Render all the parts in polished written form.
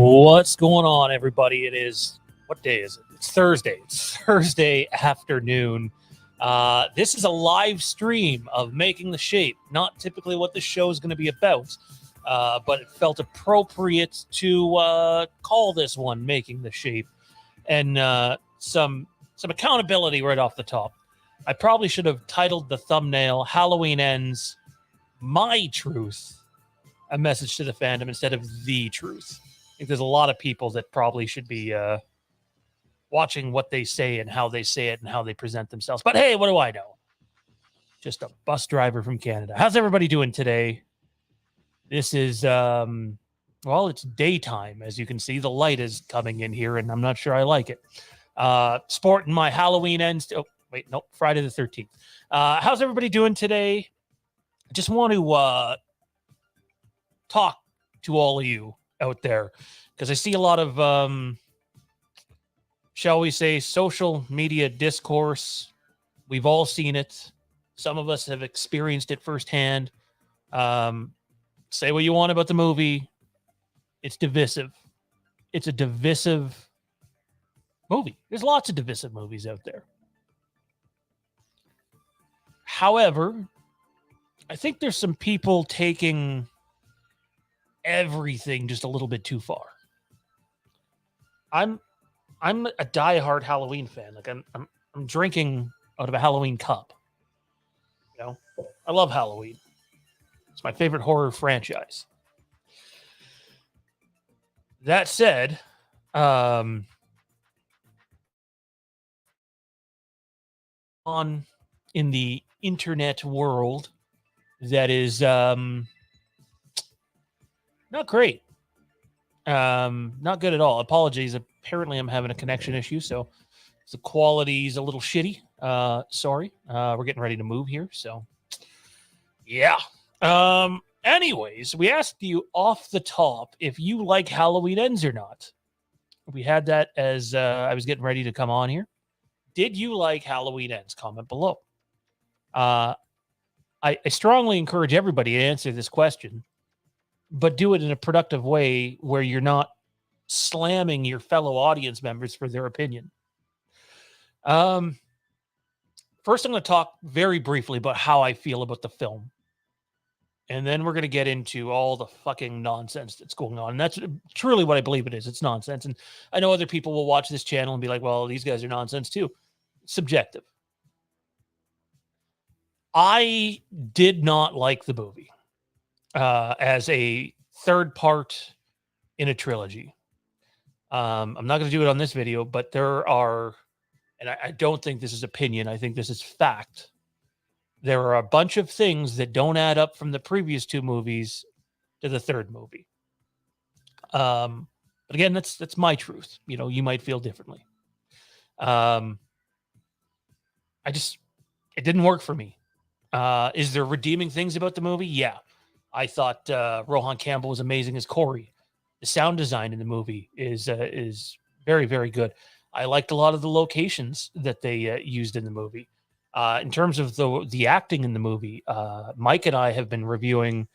What's going on, everybody? What day is it? It's Thursday. It's Thursday afternoon. This is a live stream of Making the Shape. Not typically what the show is going to be about, but it felt appropriate to call this one Making the Shape. And some accountability right off the top. I probably should have titled the thumbnail Halloween Ends, My Truth, a message to the fandom instead of The Truth. I think there's a lot of people that probably should be watching what they say and how they say it and how they present themselves. But hey, what do I know? Just a bus driver from Canada. How's everybody doing today? This is, it's daytime. As you can see, the light is coming in here, and I'm not sure I like it. Sporting my Halloween ends. Friday the 13th. How's everybody doing today? I just want to talk to all of you out there, because I see a lot of, shall we say, social media discourse. We've all seen it. Some of us have experienced it firsthand. Say what you want about the movie. It's divisive. It's a divisive movie. There's lots of divisive movies out there. However, I think there's some people taking everything just a little bit too far. I'm a diehard Halloween fan. Like I'm drinking out of a Halloween cup. You know, I love Halloween. It's my favorite horror franchise. That said, on in the internet world that is not great. Not good at all. Apologies. Apparently I'm having a connection issue, so the quality's a little shitty. Sorry. We're getting ready to move here, so yeah. Anyways, we asked you off the top if you like Halloween Ends or not. We had that as I was getting ready to come on here. Did you like Halloween Ends? Comment below. I strongly encourage everybody to answer this question, but do it in a productive way where you're not slamming your fellow audience members for their opinion. First, I'm going to talk very briefly about how I feel about the film. And then we're going to get into all the fucking nonsense that's going on. And that's truly what I believe it is. It's nonsense. And I know other people will watch this channel and be like, well, these guys are nonsense too. Subjective. I did not like the movie as a third part in a trilogy. I'm not going to do it on this video, but there are, and I don't think this is opinion, I think this is fact. There are a bunch of things that don't add up from the previous two movies to the third movie. But again, that's my truth. You know, you might feel differently. It didn't work for me. Is there redeeming things about the movie? Yeah. I thought Rohan Campbell was amazing as Corey. The sound design in the movie is very, very good. I liked a lot of the locations that they used in the movie. In terms of the acting in the movie, Mike and I have been reviewing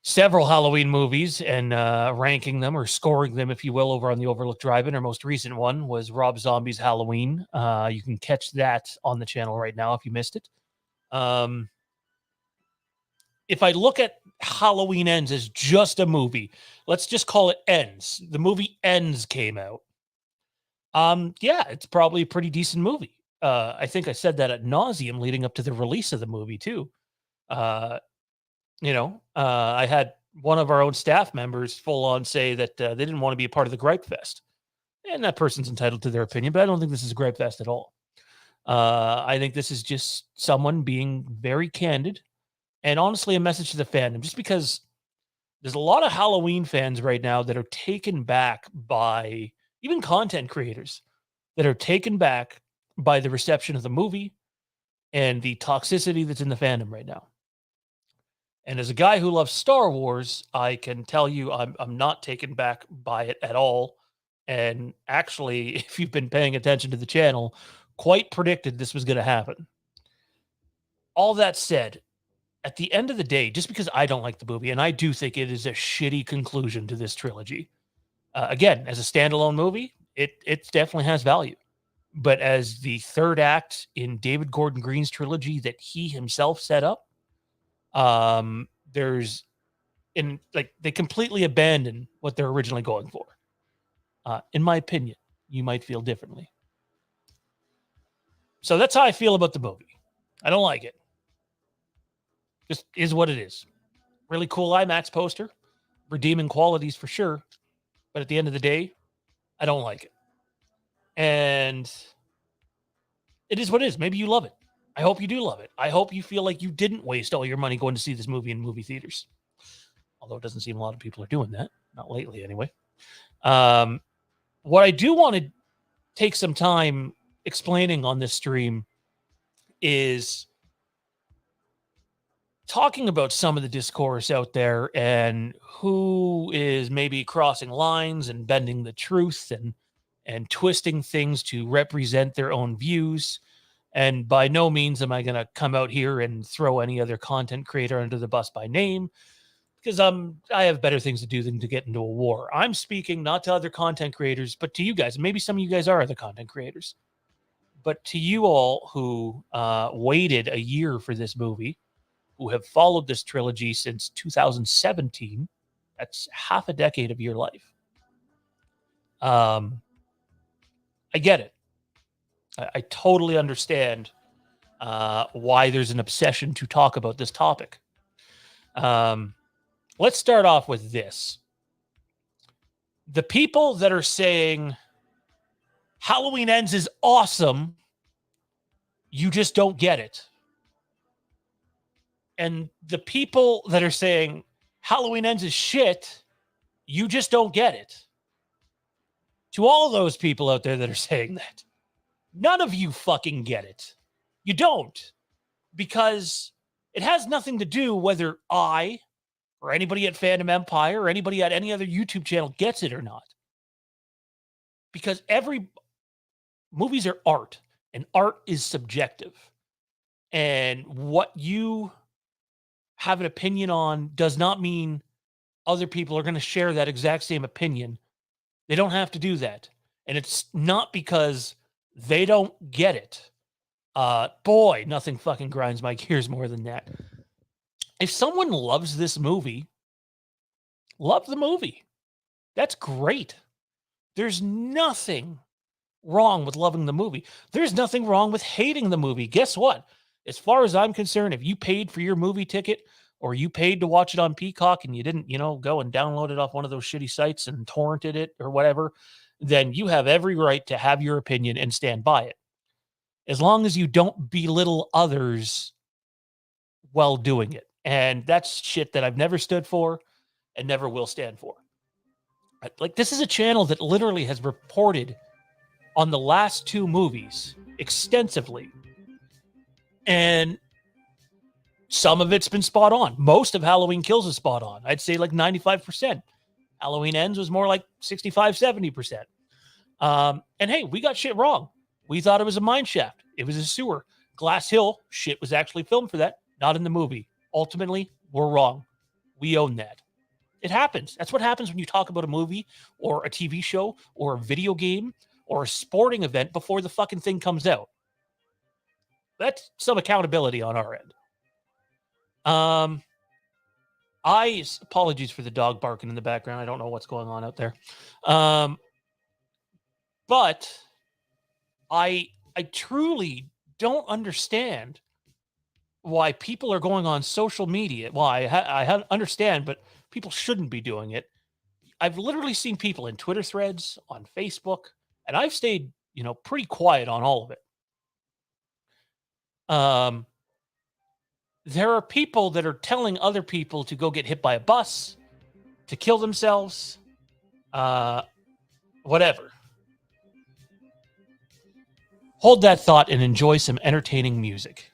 several Halloween movies and ranking them or scoring them, if you will, over on the Overlook Drive-In. Our most recent one was Rob Zombie's Halloween. You can catch that on the channel right now if you missed it. If I look at Halloween Ends as just a movie, let's just call it Ends. The movie Ends came out. Yeah, it's probably a pretty decent movie. I think I said that ad nauseum leading up to the release of the movie too. I had one of our own staff members full on say that they didn't want to be a part of the Gripe Fest. And that person's entitled to their opinion, but I don't think this is a Gripe Fest at all. I think this is just someone being very candid and honestly a message to the fandom, just because there's a lot of Halloween fans right now that are taken back by even content creators that are taken back by the reception of the movie and the toxicity that's in the fandom right now. And as a guy who loves Star Wars, I can tell you I'm not taken back by it at all. And actually, if you've been paying attention to the channel, quite predicted this was going to happen. All that said, at the end of the day, just because I don't like the movie, and I do think it is a shitty conclusion to this trilogy, Again, as a standalone movie, it definitely has value. But as the third act in David Gordon Green's trilogy that he himself set up, there's in like they completely abandon what they're originally going for. In my opinion, you might feel differently. So that's how I feel about the movie. I don't like it. Just is what it is. Really cool IMAX poster, redeeming qualities for sure. But at the end of the day, I don't like it. And it is what it is. Maybe you love it. I hope you do love it. I hope you feel like you didn't waste all your money going to see this movie in movie theaters. Although it doesn't seem a lot of people are doing that. Not lately, anyway. What I do want to take some time explaining on this stream is talking about some of the discourse out there and who is maybe crossing lines and bending the truth and twisting things to represent their own views. And by no means am I going to come out here and throw any other content creator under the bus by name, because I have better things to do than to get into a war. I'm speaking not to other content creators, but to you guys. Maybe some of you guys are other content creators. But to you all who waited a year for this movie, who have followed this trilogy since 2017, that's half a decade of your life. I get it. I totally understand why there's an obsession to talk about this topic. Let's start off with this. The people that are saying Halloween Ends is awesome, you just don't get it. And the people that are saying Halloween Ends is shit, you just don't get it. To all those people out there that are saying that, none of you fucking get it. You don't. Because it has nothing to do whether I or anybody at Fandom Empire or anybody at any other YouTube channel gets it or not. Because movies are art, and art is subjective. And what you have an opinion on does not mean other people are going to share that exact same opinion. They don't have to do that. And it's not because they don't get it. Boy, nothing fucking grinds my gears more than that. If someone loves this movie, love the movie. That's great. There's nothing wrong with loving the movie. There's nothing wrong with hating the movie. Guess what? As far as I'm concerned, if you paid for your movie ticket or you paid to watch it on Peacock and you didn't, go and download it off one of those shitty sites and torrented it or whatever, then you have every right to have your opinion and stand by it. As long as you don't belittle others while doing it. And that's shit that I've never stood for and never will stand for. Like, this is a channel that literally has reported on the last two movies extensively. And some of it's been spot on. Most of Halloween Kills is spot on. I'd say like 95%. Halloween Ends was more like 65, 70%. And hey, we got shit wrong. We thought it was a mine shaft. It was a sewer. Glass Hill, shit was actually filmed for that, not in the movie. Ultimately, we're wrong. We own that. It happens. That's what happens when you talk about a movie or a TV show or a video game or a sporting event before the fucking thing comes out. That's some accountability on our end. Apologies for the dog barking in the background. I don't know what's going on out there. But I truly don't understand why people are going on social media. Well, I understand, but people shouldn't be doing it. I've literally seen people in Twitter threads, on Facebook, and I've stayed, pretty quiet on all of it. There are people that are telling other people to go get hit by a bus, to kill themselves, whatever. Hold that thought and enjoy some entertaining music.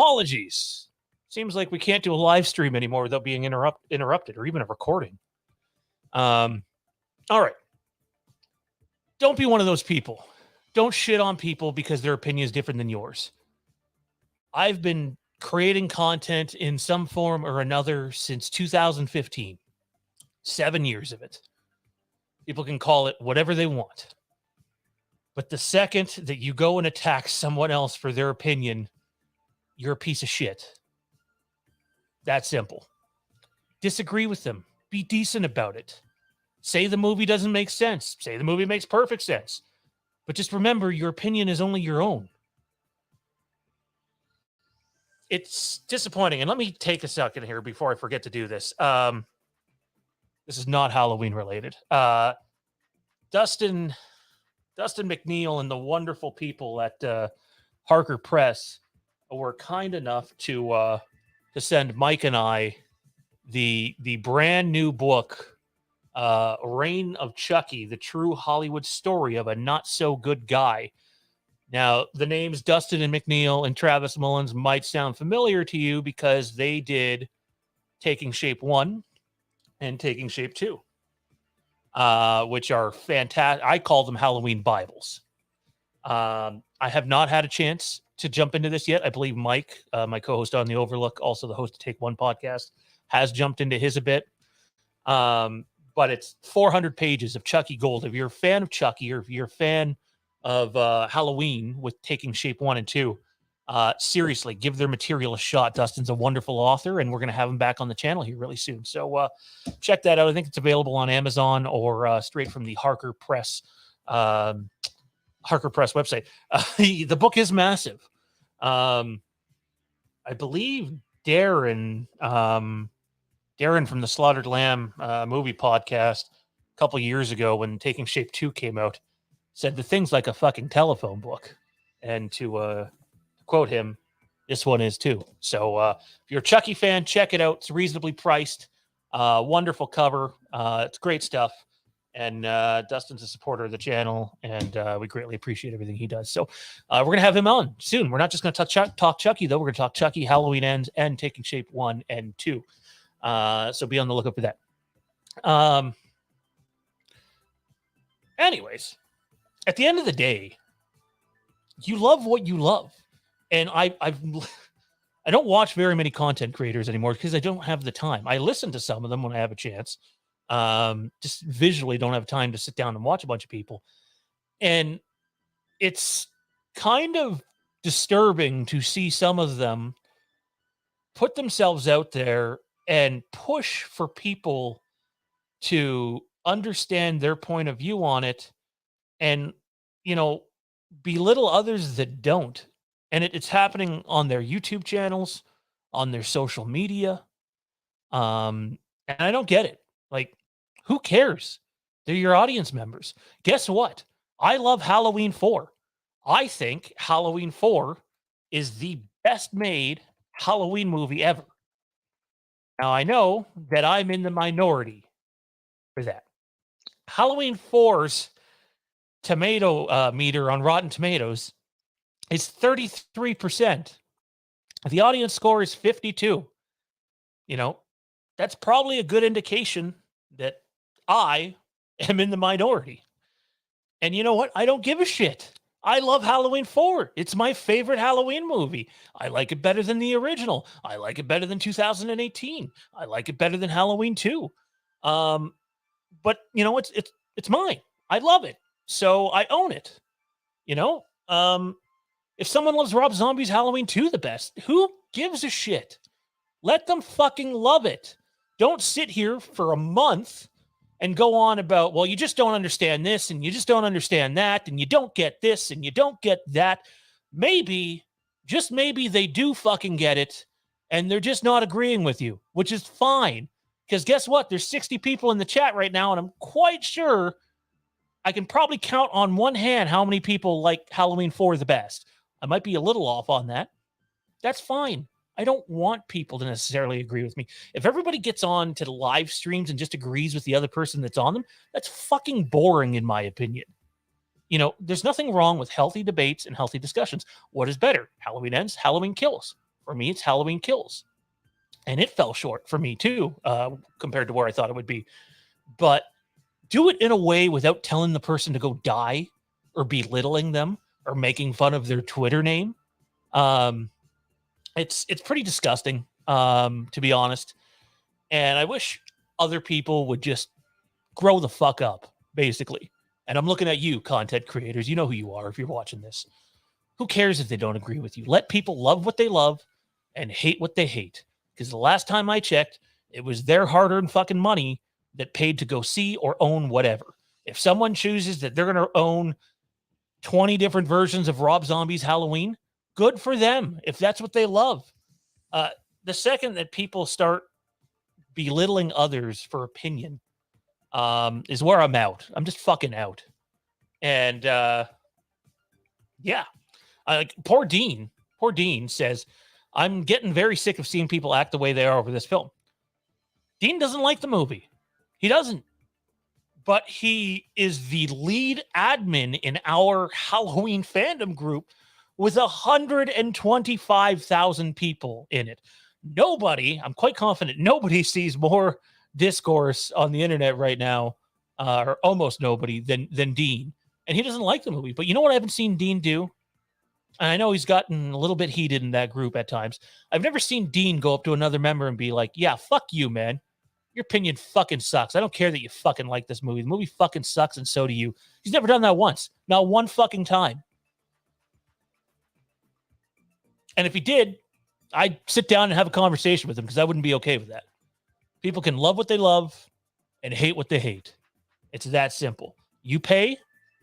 Apologies. Seems like we can't do a live stream anymore without being interrupted or even a recording. All right. Don't be one of those people. Don't shit on people because their opinion is different than yours. I've been creating content in some form or another since 2015. 7 years of it. People can call it whatever they want. But the second that you go and attack someone else for their opinion, you're a piece of shit. That simple. Disagree with them. Be decent about it. Say the movie doesn't make sense. Say the movie makes perfect sense. But just remember, your opinion is only your own. It's disappointing. And let me take a second here before I forget to do this. This is not Halloween related. Dustin McNeil and the wonderful people at Harker Press were kind enough to send Mike and I the brand new book, Reign of Chucky, the true Hollywood story of a not so good guy. Now, the names Dustin and McNeil and Travis Mullins might sound familiar to you because they did Taking Shape 1 and Taking Shape 2, which are fantastic. I call them Halloween Bibles. I have not had a chance to jump into this yet. I believe Mike, my co-host on The Overlook, also the host of Take One podcast, has jumped into his a bit. But it's 400 pages of Chucky gold. If you're a fan of Chucky, or if you're a fan of Halloween with Taking Shape 1 and 2, seriously, give their material a shot. Dustin's a wonderful author, and we're going to have him back on the channel here really soon. So check that out. I think it's available on Amazon or straight from the Harker Press website. The book is massive. I believe Darren from the Slaughtered Lamb movie podcast a couple years ago when Taking Shape 2 came out said the thing's like a fucking telephone book. And to quote him, this one is too. So if you're a Chucky fan, check it out. It's reasonably priced. Wonderful cover. It's great stuff. And Dustin's a supporter of the channel, and we greatly appreciate everything he does. So we're going to have him on soon. We're not just going to talk Chucky, though. We're going to talk Chucky, Halloween Ends, and Taking Shape 1 and 2. So be on the lookout for that. Anyways, at the end of the day, you love what you love. And I don't watch very many content creators anymore because I don't have the time. I listen to some of them when I have a chance. Just visually don't have time to sit down and watch a bunch of people. And it's kind of disturbing to see some of them put themselves out there and push for people to understand their point of view on it and, belittle others that don't. And it's happening on their YouTube channels, on their social media. And I don't get it. Like, who cares? They're your audience members. Guess what? I love Halloween 4. I think Halloween 4 is the best made Halloween movie ever. Now, I know that I'm in the minority for that. Halloween 4's tomato meter on Rotten Tomatoes is 33%. The audience score is 52. That's probably a good indication that I am in the minority. And you know what? I don't give a shit. I love Halloween 4. It's my favorite Halloween movie. I like it better than the original. I like it better than 2018. I like it better than Halloween 2. But it's mine. I love it. So I own it. If someone loves Rob Zombie's Halloween 2 the best, who gives a shit? Let them fucking love it. Don't sit here for a month and go on about, well, you just don't understand this and you just don't understand that and you don't get this and you don't get that. Maybe, just maybe they do fucking get it and they're just not agreeing with you, which is fine. Because guess what? There's 60 people in the chat right now, and I'm quite sure I can probably count on one hand how many people like Halloween 4 the best. I might be a little off on that. That's fine. I don't want people to necessarily agree with me. If everybody gets on to the live streams and just agrees with the other person that's on them, that's fucking boring in my opinion. There's nothing wrong with healthy debates and healthy discussions. What is better? Halloween Ends, Halloween Kills. For me, it's Halloween Kills. And it fell short for me too, compared to where I thought it would be. But do it in a way without telling the person to go die or belittling them or making fun of their Twitter name. It's pretty disgusting, to be honest. And I wish other people would just grow the fuck up, basically. And I'm looking at you, content creators. You know who you are if you're watching this. Who cares if they don't agree with you? Let people love what they love and hate what they hate. Because the last time I checked, it was their hard-earned fucking money that paid to go see or own whatever. If someone chooses that they're going to own 20 different versions of Rob Zombie's Halloween, good for them if that's what they love. The second that people start belittling others for opinion is where I'm out. I'm just fucking out. And yeah, poor Dean says, I'm getting very sick of seeing people act the way they are over this film. Dean doesn't like the movie. He doesn't. But he is the lead admin in our Halloween fandom group with 125,000 people in it. I'm quite confident nobody sees more discourse on the internet right now, or almost nobody, than Dean. And he doesn't like the movie. But you know what I haven't seen Dean do? And I know he's gotten a little bit heated in that group at times. I've never seen Dean go up to another member and be like, yeah, fuck you, man. Your opinion fucking sucks. I don't care that you fucking like this movie. The movie fucking sucks, and so do you. He's never done that once. Not one fucking time. And if he did, I'd sit down and have a conversation with him because I wouldn't be okay with that. People can love what they love and hate what they hate. It's that simple. You pay,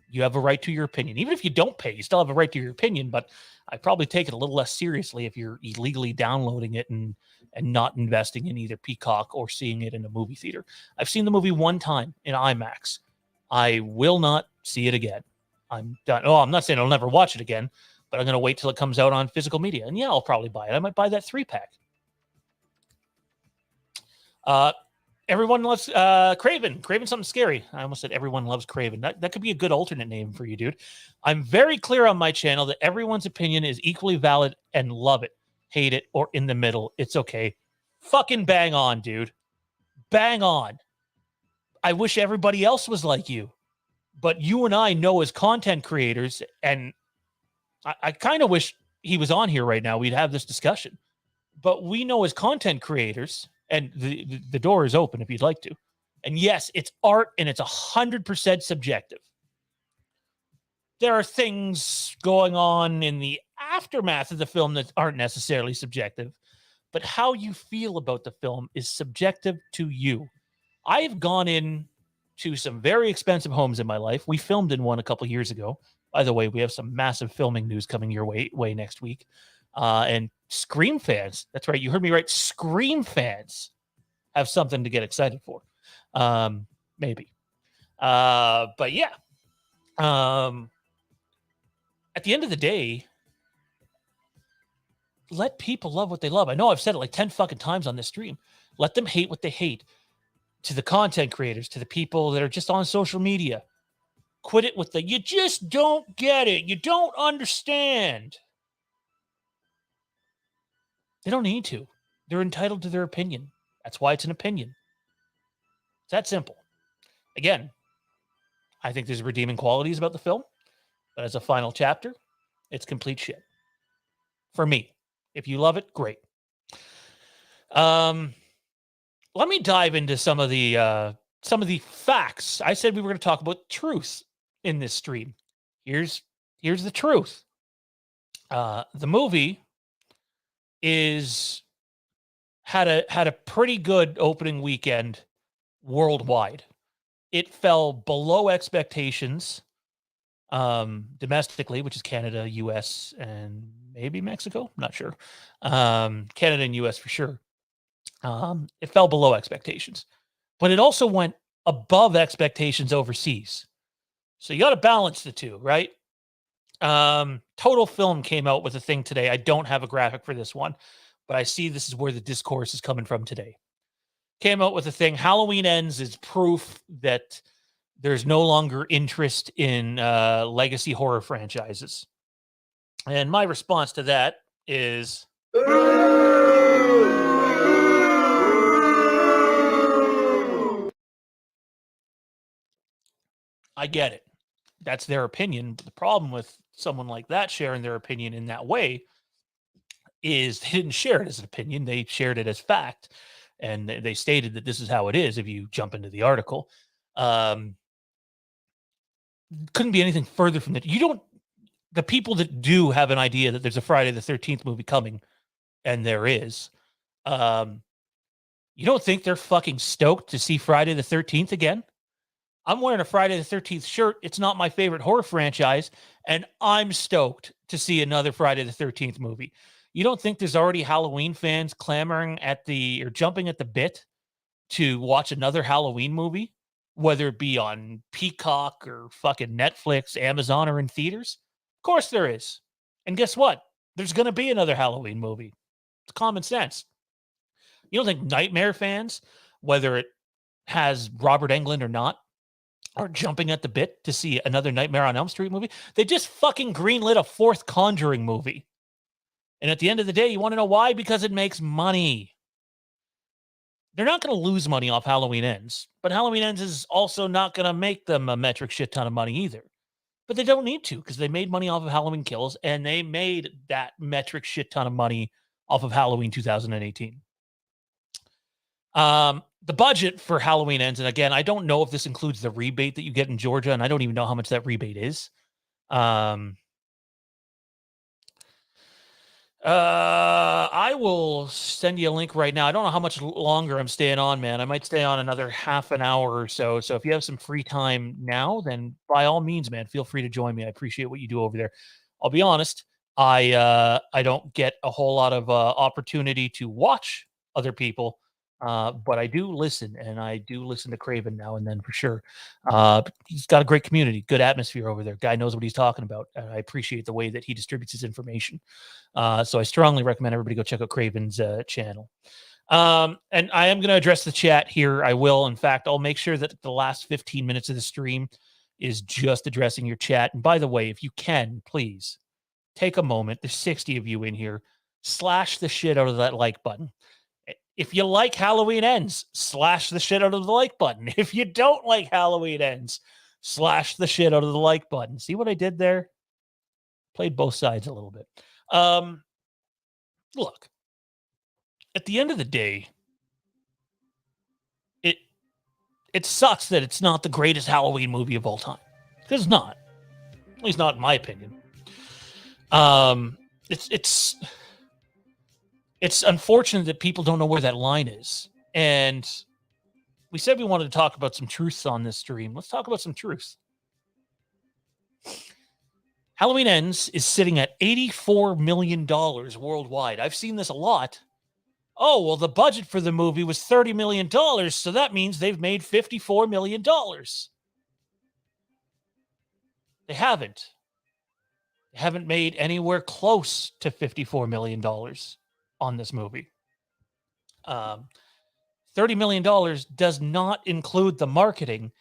you have a right to your opinion. Even if you don't pay, you still have a right to your opinion, but I'd probably take it a little less seriously if you're illegally downloading it and not investing in either Peacock or seeing it in a movie theater. I've seen the movie one time in IMAX. I will not see it again. I'm done. Oh, I'm not saying I'll never watch it again, but I'm going to wait till it comes out on physical media. And yeah, I'll probably buy it. I might buy that 3-pack. Everyone loves Craven. Craven something scary. I almost said everyone loves Craven. That could be a good alternate name for you, dude. I'm very clear on my channel that everyone's opinion is equally valid and love it, hate it, or in the middle. It's okay. Fucking bang on, dude. Bang on. I wish everybody else was like you. But you and I know as content creators, and I kind of wish he was on here right now. We'd have this discussion. But we know as content creators, and the door is open if you'd like to. And yes, it's art and it's 100% subjective. There are things going on in the aftermath of the film that aren't necessarily subjective, but how you feel about the film is subjective to you. I have gone in to some very expensive homes in my life. We filmed in one a couple years ago. By the way, we have some massive filming news coming your way next week. And Scream fans, that's right, you heard me right, Scream fans have something to get excited for. Maybe. But yeah. At the end of the day, let people love what they love. I know I've said it like 10 fucking times on this stream. Let them hate what they hate. To the content creators, to the people that are just on social media. Quit it with you just don't get it. You don't understand. They don't need to. They're entitled to their opinion. That's why it's an opinion. It's that simple. Again, I think there's redeeming qualities about the film, but as a final chapter, it's complete shit. For me. If you love it, great. Let me dive into some of the facts. I said we were going to talk about truth in this stream. Here's the truth. The movie had a pretty good opening weekend worldwide. It fell below expectations domestically, which is Canada, US, and maybe Mexico. I'm not sure. Canada and US for sure. It fell below expectations, but it also went above expectations overseas. So you got to balance the two, right? Total Film came out with a thing today. I don't have a graphic for this one, but I see this is where the discourse is coming from today. Came out with a thing. Halloween Ends is proof that there's no longer interest in legacy horror franchises. And my response to that is I get it. That's their opinion. But the problem with someone like that sharing their opinion in that way is they didn't share it as an opinion. They shared it as fact. And they stated that this is how it is if you jump into the article. Um, couldn't be anything further from that. You don't, the people that do have an idea that there's a Friday the 13th movie coming, and there is, um, you don't think they're fucking stoked to see Friday the 13th again? I'm wearing a Friday the 13th shirt. It's not my favorite horror franchise, and I'm stoked to see another Friday the 13th movie. You don't think there's already Halloween fans clamoring at the or jumping at the bit to watch another Halloween movie, whether it be on Peacock or fucking Netflix, Amazon, or in theaters? Of course there is. And guess what? There's going to be another Halloween movie. It's common sense. You don't think Nightmare fans, whether it has Robert Englund or not, are jumping at the bit to see another Nightmare on Elm Street movie? They just fucking greenlit a fourth Conjuring movie. And at the end of the day, you want to know why? Because it makes money. They're not going to lose money off Halloween Ends, but Halloween Ends is also not going to make them a metric shit ton of money either. But they don't need to because they made money off of Halloween Kills, and they made that metric shit ton of money off of Halloween 2018. The budget for Halloween Ends, and again, I don't know if this includes the rebate that you get in Georgia, and I don't even know how much that rebate is. I will send you a link right now. I don't know how much longer I'm staying on, man. I might stay on another half an hour or so. So if you have some free time now, then by all means, man, feel free to join me. I appreciate what you do over there. I'll be honest, I don't get a whole lot of opportunity to watch other people, but I do listen, and I do listen to Craven now and then for sure. He's got a great community, good atmosphere over there. Guy knows what he's talking about. I appreciate the way that he distributes his information. So I strongly recommend everybody go check out Craven's channel. And I am going to address the chat here. I will. In fact, I'll make sure that the last 15 minutes of the stream is just addressing your chat. And by the way, if you can, please take a moment. There's 60 of you in here. Slash the shit out of that like button. If you like Halloween Ends, slash the shit out of the like button. If you don't like Halloween Ends, slash the shit out of the like button. See what I did there? Played both sides a little bit. Look, at the end of the day, it sucks that it's not the greatest Halloween movie of all time. Because it's not. At least not in my opinion. It's unfortunate that people don't know where that line is. And we said we wanted to talk about some truths on this stream. Let's talk about some truths. Halloween Ends is sitting at $84 million worldwide. I've seen this a lot. Oh, well, the budget for the movie was $30 million, so that means they've made $54 million. They haven't. They haven't made anywhere close to $54 million on this movie. $30 million does not include the marketing,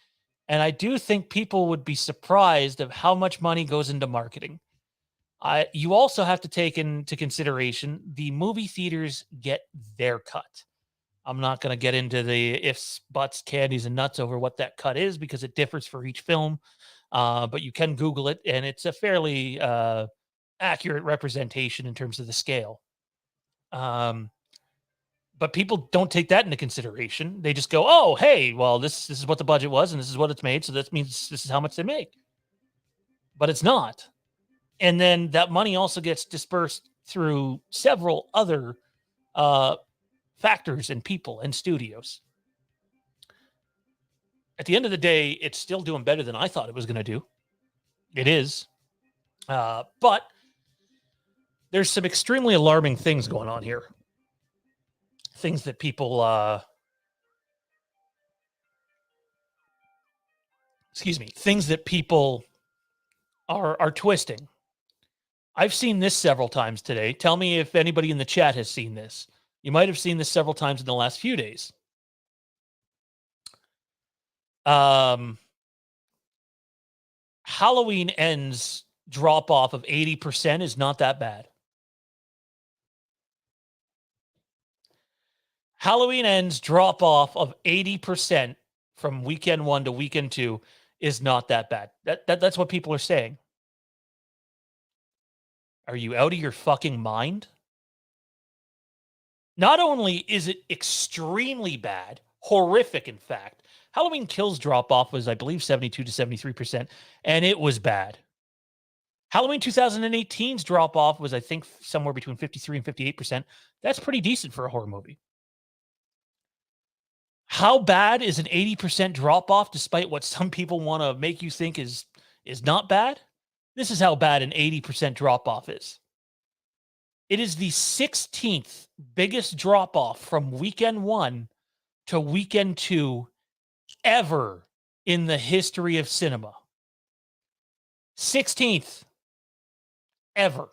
and I do think people would be surprised of how much money goes into marketing. You also have to take into consideration the movie theaters get their cut. I'm not going to get into the ifs, buts, candies, and nuts over what that cut is because it differs for each film. But you can Google it, and it's a fairly accurate representation in terms of the scale. But people don't take that into consideration. They just go, oh, hey, well, this is what the budget was, and this is what it's made, so that means this is how much they make. But it's not. And then that money also gets dispersed through several other factors and people and studios. At the end of the day, it's still doing better than I thought it was going to do. It is. But there's some extremely alarming things going on here. Things that people... things that people are twisting. I've seen this several times today. Tell me if anybody in the chat has seen this. You might have seen this several times in the last few days. Halloween Ends drop off of 80% is not that bad. Halloween Ends drop off of 80% from weekend 1 to weekend 2 is not that bad. That's what people are saying. Are you out of your fucking mind? Not only is it extremely bad, horrific, in fact, Halloween Kills drop off was, I believe, 72 to 73%, and it was bad. Halloween 2018's drop off was, I think, somewhere between 53 and 58%. That's pretty decent for a horror movie. How bad is an 80% drop off, despite what some people want to make you think is not bad? This is how bad an 80% drop off is. It is the 16th biggest drop off from weekend 1 to weekend 2 ever in the history of cinema. 16th ever.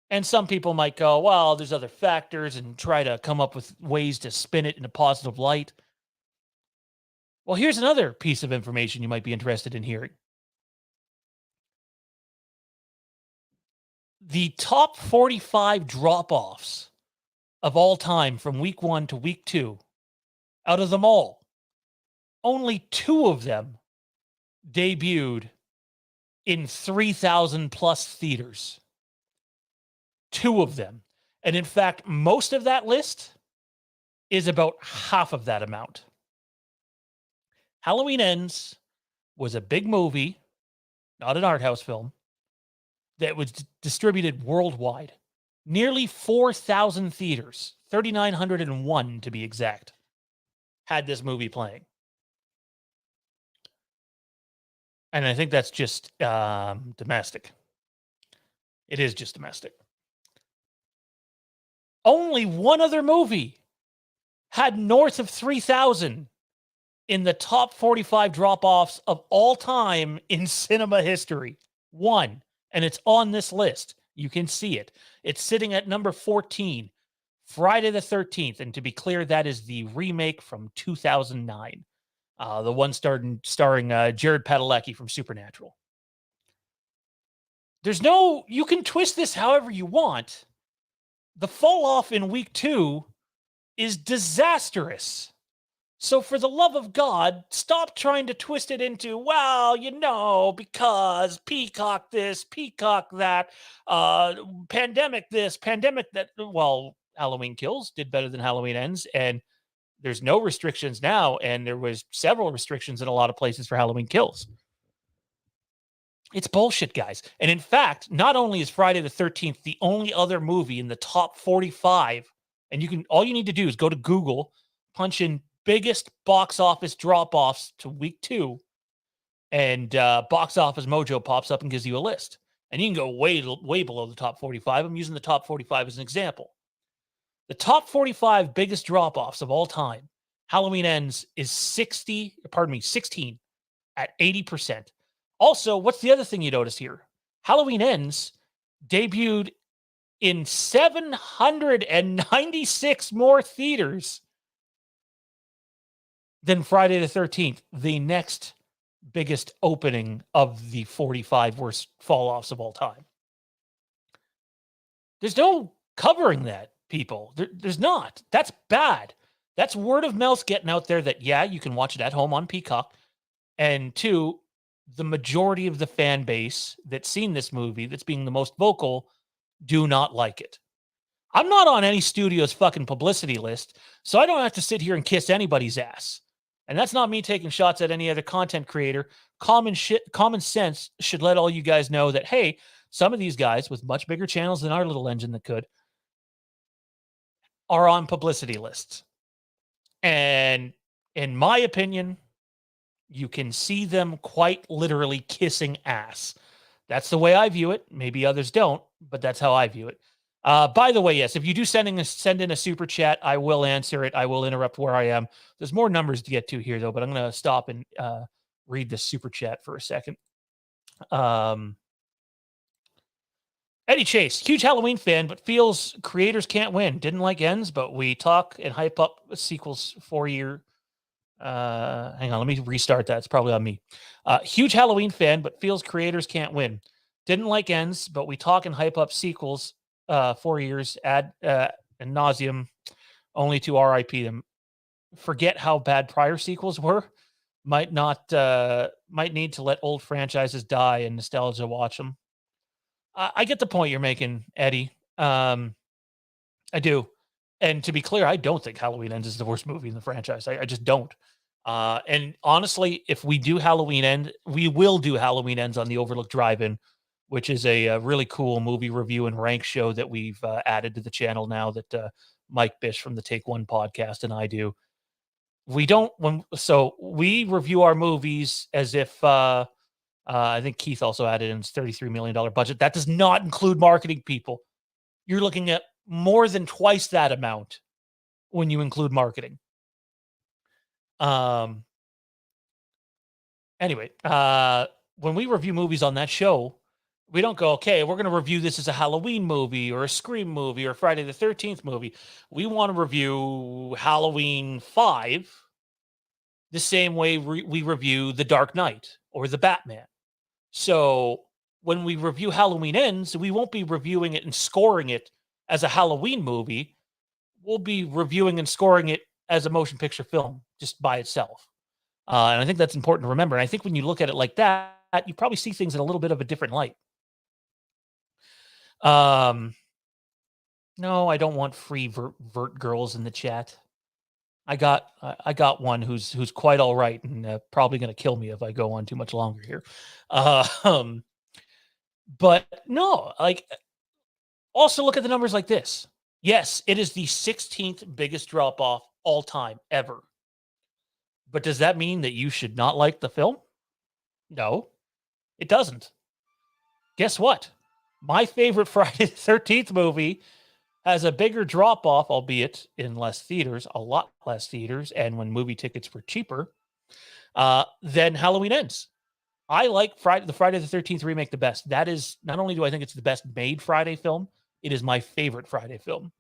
And some people might go, well, there's other factors, and try to come up with ways to spin it in a positive light. Well, here's another piece of information you might be interested in hearing. The top 45 drop-offs of all time from week 1 to week 2, out of them all, only 2 of them debuted in 3,000 plus theaters. 2 of them. And in fact, most of that list is about half of that amount. Halloween Ends was a big movie, not an art house film, that was distributed worldwide. Nearly 4,000 theaters, 3,901 to be exact, had this movie playing. And I think that's just domestic. It is just domestic. Only one other movie had north of 3,000 in the top 45 drop-offs of all time in cinema history. One. And it's on this list. You can see it. It's sitting at number 14, Friday the 13th. And to be clear, that is the remake from 2009. The one starring Jared Padalecki from Supernatural. You can twist this however you want. The fall off in week 2 is disastrous. So for the love of God, stop trying to twist it into, well, because Peacock this, Peacock that, pandemic this, pandemic that. Well, Halloween Kills did better than Halloween Ends, and there's no restrictions now, and there was several restrictions in a lot of places for Halloween Kills. It's bullshit, guys. And in fact, not only is Friday the 13th the only other movie in the top 45, and all you need to do is go to Google, punch in biggest box office drop-offs to week 2, and Box Office Mojo pops up and gives you a list. And you can go way below the top 45. I'm using the top 45 as an example. The top 45 biggest drop-offs of all time, Halloween Ends is 16 at 80%. Also, what's the other thing you notice here? Halloween Ends debuted in 796 more theaters than Friday the 13th, the next biggest opening of the 45 worst fall-offs of all time. There's no covering that, people. There's not. That's bad. That's word of mouth getting out there that, yeah, you can watch it at home on Peacock. And 2, the majority of the fan base that's seen this movie, that's being the most vocal, do not like it. I'm not on any studio's fucking publicity list, so I don't have to sit here and kiss anybody's ass. And that's not me taking shots at any other content creator. Common sense should let all you guys know that, hey, some of these guys with much bigger channels than our little engine that could are on publicity lists. And in my opinion, you can see them quite literally kissing ass. That's the way I view it. Maybe others don't, but that's how I view it. By the way, yes, if you do send in a super chat, I will answer it. I will interrupt where I am. There's more numbers to get to here, though, but I'm going to stop and read the super chat for a second. Eddie Chase, huge Halloween fan, but feels creators can't win. Didn't like Ends, but we talk and hype up sequels 4-year. Hang on, let me restart that. It's probably on me. Huge Halloween fan, but feels creators can't win. Didn't like Ends, but we talk and hype up sequels 4 years ad nauseum. only to RIP them. Forget how bad prior sequels were. Might need to let old franchises die and nostalgia watch them. I get the point you're making, Eddie. I do. And to be clear, I don't think Halloween Ends is the worst movie in the franchise. I just don't. And honestly, if we do Halloween End, we will do Halloween Ends on the Overlook Drive-In, which is a really cool movie review and rank show that we've added to the channel now that Mike Bish from the Take One podcast and I do. We review our movies as if I think Keith also added in his $33 million budget. That does not include marketing people. You're looking at more than twice that amount when you include marketing. Anyway, when we review movies on that show, we don't go, okay, we're going to review this as a Halloween movie or a Scream movie or a Friday the 13th movie. We want to review Halloween 5 the same way we review The Dark Knight or The Batman. So when we review Halloween Ends, we won't be reviewing it and scoring it as a Halloween movie. We'll be reviewing and scoring it as a motion picture film just by itself. And I think that's important to remember. And I think when you look at it like that, you probably see things in a little bit of a different light. No, I don't want free vert girls in the chat. I got one who's quite all right and probably going to kill me if I go on too much longer here. But no, like, also look at the numbers like this. Yes, it is the 16th biggest drop off all time ever. But does that mean that you should not like the film? No, it doesn't. Guess what? My favorite Friday the 13th movie has a bigger drop off, albeit in less theaters, a lot less theaters, and when movie tickets were cheaper, than Halloween Ends. I like the Friday the 13th remake the best. That is, not only do I think it's the best made Friday film, it is my favorite Friday film.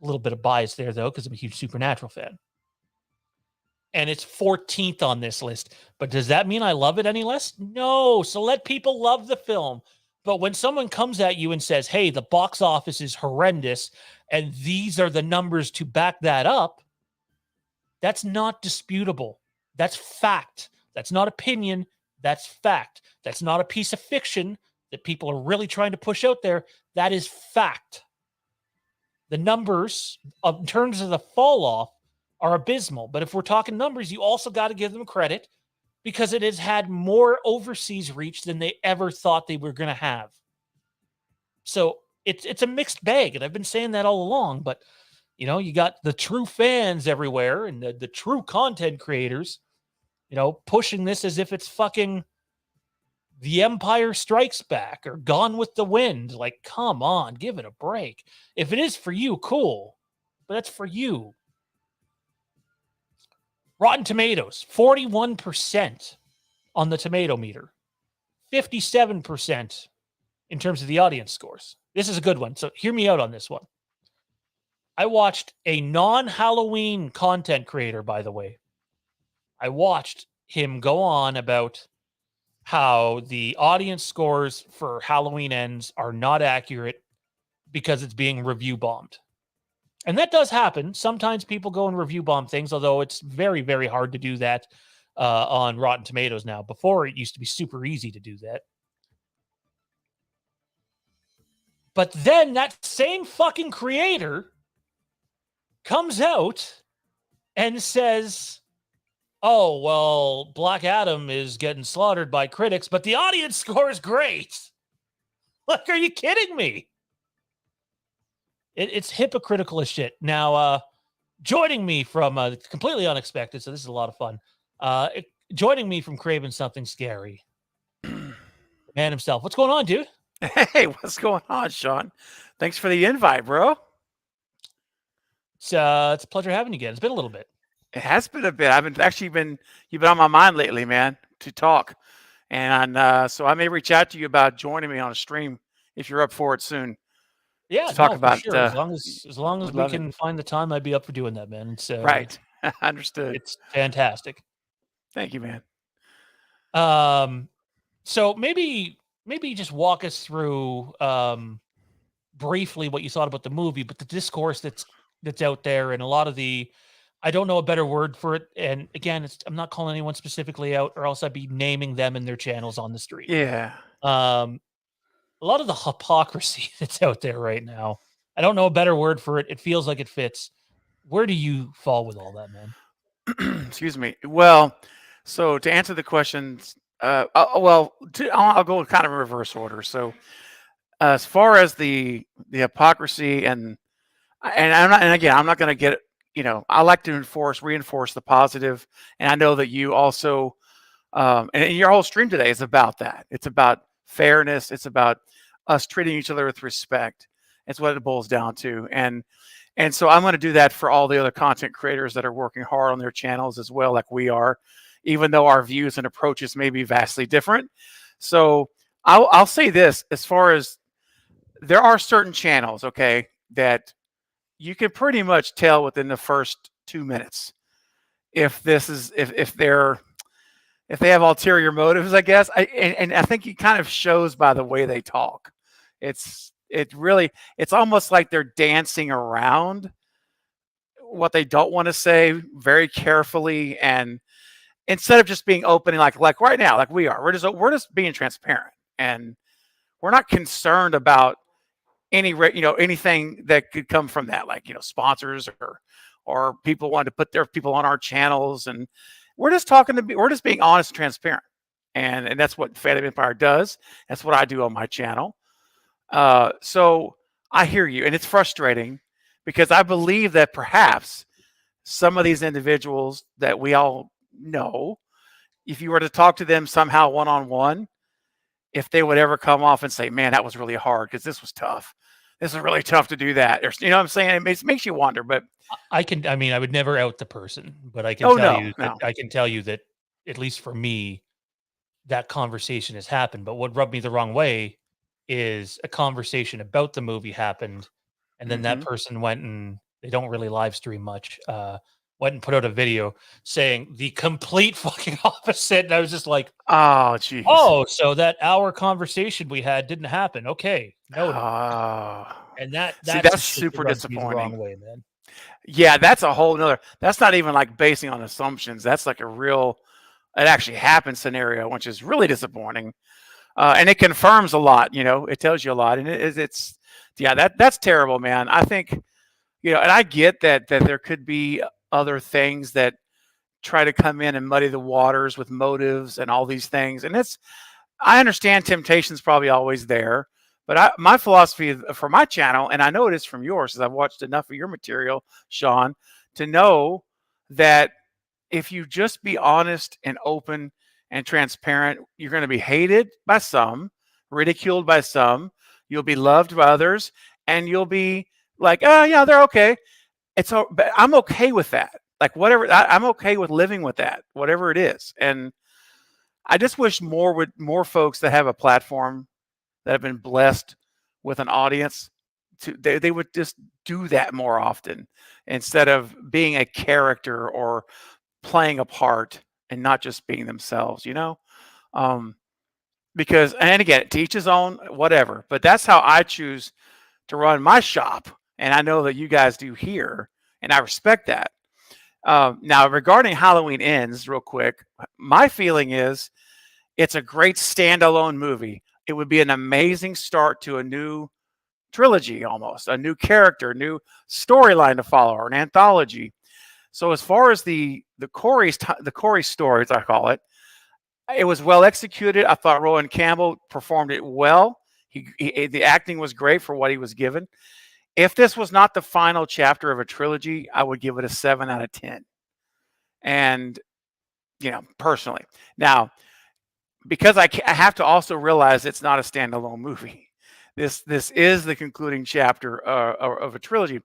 A little bit of bias there, though, because I'm a huge Supernatural fan. And it's 14th on this list. But does that mean I love it any less? No. So let people love the film. But when someone comes at you and says, hey, the box office is horrendous, and these are the numbers to back that up, that's not disputable. That's fact. That's not opinion. That's fact. That's not a piece of fiction that people are really trying to push out there. That is fact. The numbers, in terms of the fall off, are abysmal. But if we're talking numbers, you also got to give them credit because it has had more overseas reach than they ever thought they were going to have. So it's a mixed bag. And I've been saying that all along. But, you got the true fans everywhere and the true content creators, pushing this as if it's fucking The Empire Strikes Back or Gone with the Wind. Like, come on, give it a break. If it is for you, cool. But that's for you. Rotten Tomatoes, 41% on the tomato meter, 57% in terms of the audience scores. This is a good one. So hear me out on this one. I watched a non-Halloween content creator, by the way. I watched him go on about how the audience scores for Halloween Ends are not accurate because it's being review bombed. And that does happen. Sometimes people go and review bomb things, although it's very, very hard to do that on Rotten Tomatoes now. Before, it used to be super easy to do that. But then that same fucking creator comes out and says, oh, well, Black Adam is getting slaughtered by critics, but the audience score is great. Like, are you kidding me? It's hypocritical as shit. Now, joining me from completely unexpected, so this is a lot of fun. Joining me from Craven Something Scary, man himself. What's going on, dude? Hey, what's going on, Sean? Thanks for the invite, bro. It's a pleasure having you again. It's been a little bit. It has been a bit. You've been on my mind lately, man, to talk, and so I may reach out to you about joining me on a stream if you're up for it soon. Yeah, talk about for sure. As long as we can find the time, I'd be up for doing that, man. It's right. Understood. It's fantastic. Thank you, man. So maybe just walk us through briefly what you thought about the movie, but the discourse that's that's out there, and a lot of the, I don't know a better word for it. And again, I'm not calling anyone specifically out, or else I'd be naming them and their channels on the street. Yeah. Um, a lot of the hypocrisy that's out there right now. I don't know a better word for it. It feels like it fits. Where do you fall with all that, man? Excuse me. Well, so to answer the questions, I'll go kind of in reverse order. So as far as the hypocrisy and I'm not going to get, I like to reinforce the positive, and I know that you also, and your whole stream today is about that. It's about fairness. It's about us treating each other with respect. It's what it boils down to, and so I'm going to do that for all the other content creators that are working hard on their channels as well, like we are, even though our views and approaches may be vastly different. So I'll say this: as far as there are certain channels, okay, that you can pretty much tell within the first 2 minutes if they have ulterior motives, I guess. And I think it kind of shows by the way they talk. It's almost like they're dancing around what they don't want to say very carefully, and instead of just being open and like right now, like we are, we're just being transparent, and we're not concerned about anything that could come from that, like sponsors or people wanting to put their people on our channels, and we're just being honest and transparent, and that's what Fandom Empire does. That's what I do on my channel. So I hear you, and it's frustrating because I believe that perhaps some of these individuals that we all know, if you were to talk to them somehow one-on-one, if they would ever come off and say, man, that was really hard because this was tough. This is really tough to do that. Or, you know what I'm saying? It makes you wonder, but I would never out the person, but I can I can tell you that, at least for me, that conversation has happened. But what rubbed me the wrong way is a conversation about the movie happened, and then that person went, and they don't really live stream much, went and put out a video saying the complete fucking opposite. And I was just like, oh, geez. Oh, so that hour conversation we had didn't happen. Okay. Noted. And that's super disappointing. The wrong way, man. Yeah, that's a whole nother. That's not even like basing on assumptions. That's like it actually happened scenario, which is really disappointing. And it confirms a lot. It tells you a lot, and that's terrible, man. I think, and I get that there could be other things that try to come in and muddy the waters with motives and all these things, and I understand temptation's probably always there. But my philosophy for my channel, and I know it is from yours, because I've watched enough of your material, Sean, to know that if you just be honest and open and transparent, you're going to be hated by some, ridiculed by some, you'll be loved by others, and you'll be like, oh yeah, they're okay. But I'm okay with that. Like whatever, I'm okay with living with that, whatever it is. And I just wish more folks that have a platform, that have been blessed with an audience, they would just do that more often, instead of being a character or playing a part and not just being themselves, because, and again, to each his own, whatever, but that's how I choose to run my shop. And I know that you guys do here, and I respect that. Now, regarding Halloween Ends, real quick, my feeling is it's a great standalone movie. It would be an amazing start to a new trilogy, almost a new character, new storyline to follow, or an anthology. So as far as the Corey story, as I call it, it was well executed. I thought Rowan Campbell performed it well. The acting was great for what he was given. If this was not the final chapter of a trilogy, I would give it a 7 out of 10. And, personally. Now, because I have to also realize it's not a standalone movie. This is the concluding chapter of a trilogy.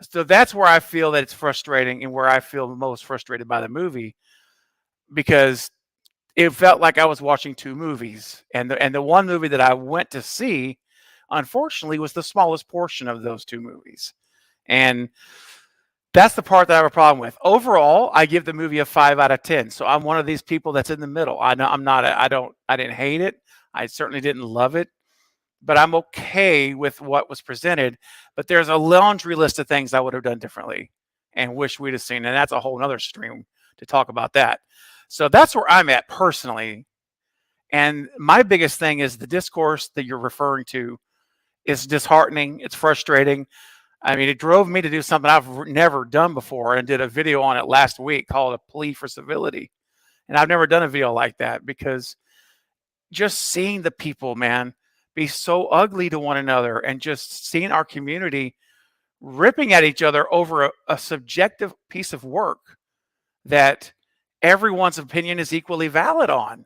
So that's where I feel that it's frustrating, and where I feel most frustrated by the movie, because it felt like I was watching two movies. And the one movie that I went to see, unfortunately, was the smallest portion of those two movies. And that's the part that I have a problem with. Overall, I give the movie a 5 out of 10. So I'm one of these people that's in the middle. I didn't hate it. I certainly didn't love it. but I'm okay with what was presented. But there's a laundry list of things I would have done differently and wish we'd have seen. And that's a whole nother stream to talk about that. So that's where I'm at personally. And my biggest thing is the discourse that you're referring to is disheartening. It's frustrating. I mean, it drove me to do something I've never done before, and did a video on it last week called A Plea for Civility. And I've never done a video like that, because just seeing the people, man, be so ugly to one another, and just seeing our community ripping at each other over a subjective piece of work that everyone's opinion is equally valid on.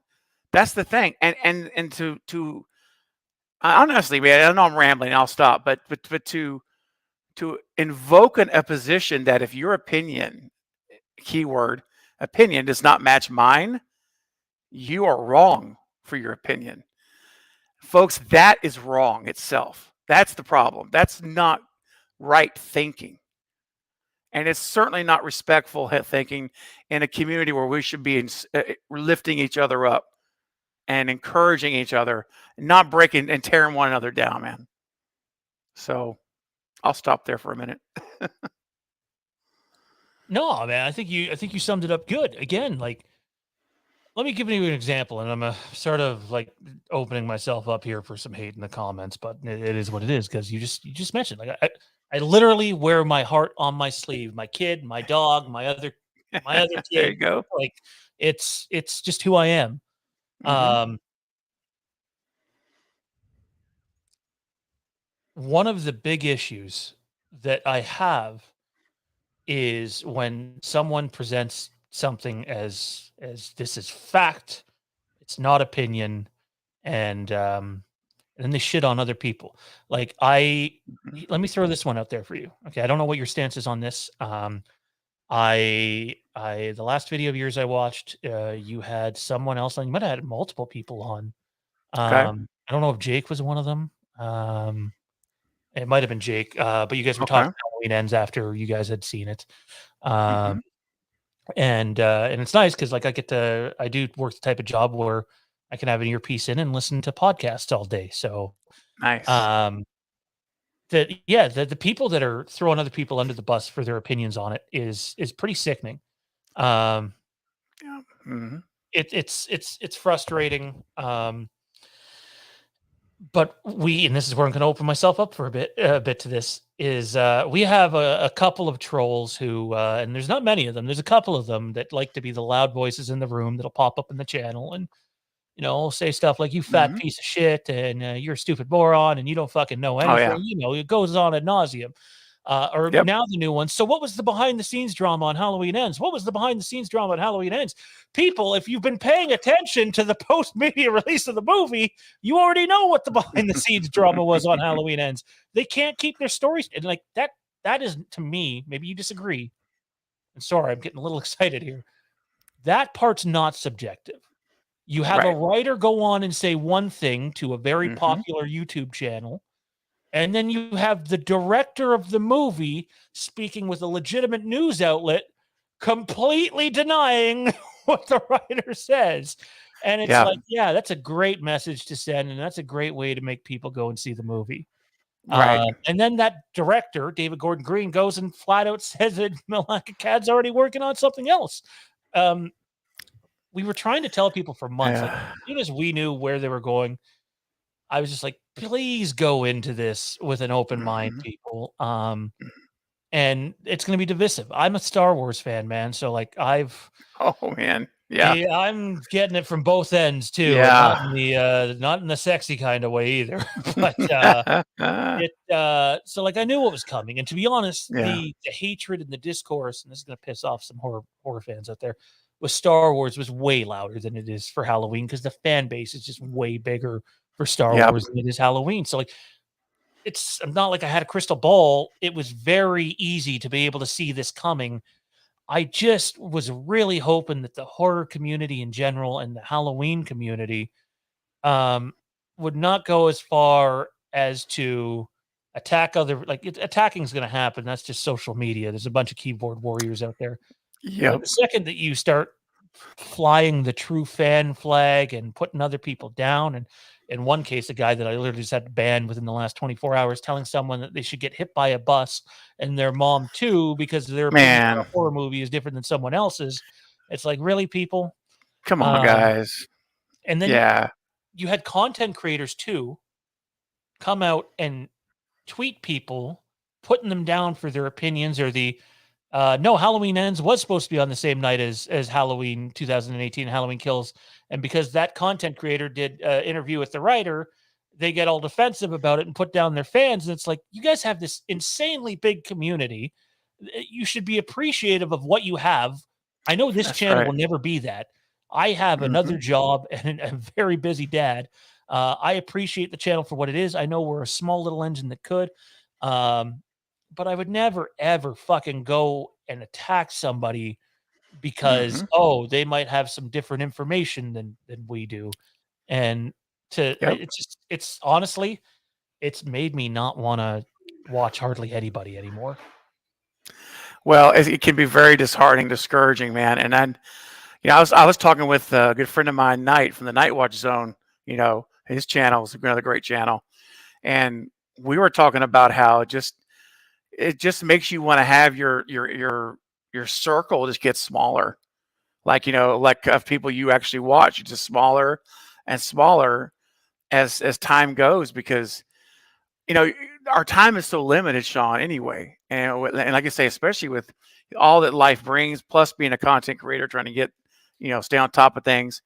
That's the thing. And to honestly, man, I know I'm rambling, I'll stop, but to invoke a position that if your opinion, keyword opinion, does not match mine, you are wrong for your opinion. Folks, that is wrong itself. That's the problem. That's not right thinking. And it's certainly not respectful thinking in a community where we should be lifting each other up and encouraging each other, not breaking and tearing one another down, man. So I'll stop there for a minute. No, man, I think you summed it up good. Again, like, let me give you an example, and I'm sort of like opening myself up here for some hate in the comments, but it is what it is, because you just mentioned, like, I literally wear my heart on my sleeve. My kid, my dog, my other kid. There you go. Like, it's just who I am. Mhm. One of the big issues that I have is when someone presents something as this is fact, it's not opinion, and then they shit on other people. Like, Mhm. let me throw this one out there for you. Okay, I don't know what your stance is on this. I the last video of yours I watched, you had someone else on. You might have had multiple people on. Okay. I don't know if Jake was one of them. It might have been Jake, but you guys were Okay. talking Halloween Ends after you guys had seen it. Um, Mhm. and it's nice because, like, I do work the type of job where I can have an earpiece in and listen to podcasts all day. So, Nice. um, the people that are throwing other people under the bus for their opinions on it is pretty sickening. Um, Yeah. Mhm. it's frustrating. But and this is where I'm going to open myself up for a bit to this, is we have a couple of trolls who, and there's not many of them. There's a couple of them that like to be the loud voices in the room that'll pop up in the channel and, say stuff like, "You fat Mhm. piece of shit," and "You're a stupid moron," and "You don't fucking know Oh, anything." yeah. It goes on ad nauseum. Or Yep. now the new one. "So what was the behind the scenes drama on Halloween Ends? What was the behind the scenes drama on Halloween Ends?" People, if you've been paying attention to the post media release of the movie, you already know what the behind the scenes drama was on Halloween Ends. They can't keep their stories, and like that is, to me, maybe you disagree. And sorry, I'm getting a little excited here. That part's not subjective. You have a Right. writer go on and say one thing to a very Mhm. popular YouTube channel, and then you have the director of the movie speaking with a legitimate news outlet, completely denying what the writer says. And it's Yeah. like, yeah, that's a great message to send, and that's a great way to make people go and see the movie. Right. And then that director, David Gordon Green, goes and flat out says that Malaka Cad's already working on something else. Um, we were trying to tell people for months, like, Yeah. as soon as we knew where they were going, I was just like, please go into this with an open mind, Mhm. people. And it's going to be divisive. I'm a Star Wars fan, man. So, like, Oh, man. Yeah. I'm getting it from both ends too, and Yeah. not in the sexy kind of way either. But so, like, I knew what was coming. And to be honest, Yeah. the hatred and the discourse, and this is going to piss off some horror fans out there, with Star Wars was way louder than it is for Halloween, because the fan base is just way bigger for Star Yep. Wars than it is Halloween. So, like, it's not like I had a crystal ball. It was very easy to be able to see this coming. I just was really hoping that the horror community in general and the Halloween community um, would not go as far as to attack other, like, attacking is going to happen. That's just social media. There's a bunch of keyboard warriors out there. But Yep. the second that you start flying the true fan flag and putting other people down. And in one case, a guy that I literally just had banned within the last 24 hours telling someone that they should get hit by a bus and their mom too, because their opinion on Man, a horror movie is different than someone else's. It's like, really, people? come on, Um, guys. and then Yeah. you had content creators too come out and tweet people, putting them down for their opinions, or the no, Halloween Ends was supposed to be on the same night as Halloween 2018, Halloween Kills, and because that content creator did an interview with the writer, they get all defensive about it and put down their fans. And it's like, you guys have this insanely big community. You should be appreciative of what you have. I know this That's channel right. will never be that. I have another job and a very busy dad. I appreciate the channel for what it is. I know we're a small little engine that could. But I would never ever fucking go and attack somebody because they might have some different information than we do. And Yep. it's honestly, it's made me not want to watch hardly anybody anymore. Well, it can be very disheartening, discouraging, man. And then, I was talking with a good friend of mine, Knight from the Night Watch Zone. His channel is another great channel, and we were talking about how it just makes you want to have your circle just get smaller, like of people you actually watch, it's just smaller and smaller as time goes, because our time is so limited, Sean, anyway. And like I say, especially with all that life brings, plus being a content creator, trying to get, stay on top of things,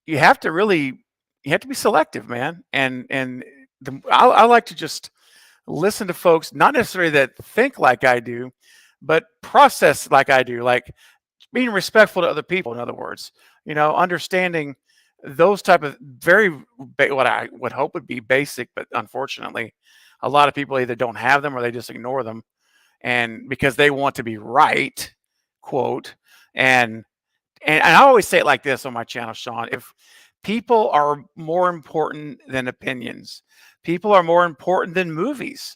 you have to be selective, man. And I like to just listen to folks, not necessarily that think like I do, but process like I do, like being respectful to other people. In other words, understanding those type of what I would hope would be basic, but unfortunately, a lot of people either don't have them or they just ignore them, and because they want to be right, quote, and I always say it like this on my channel, Sean: if people are more important than opinions, people are more important than movies.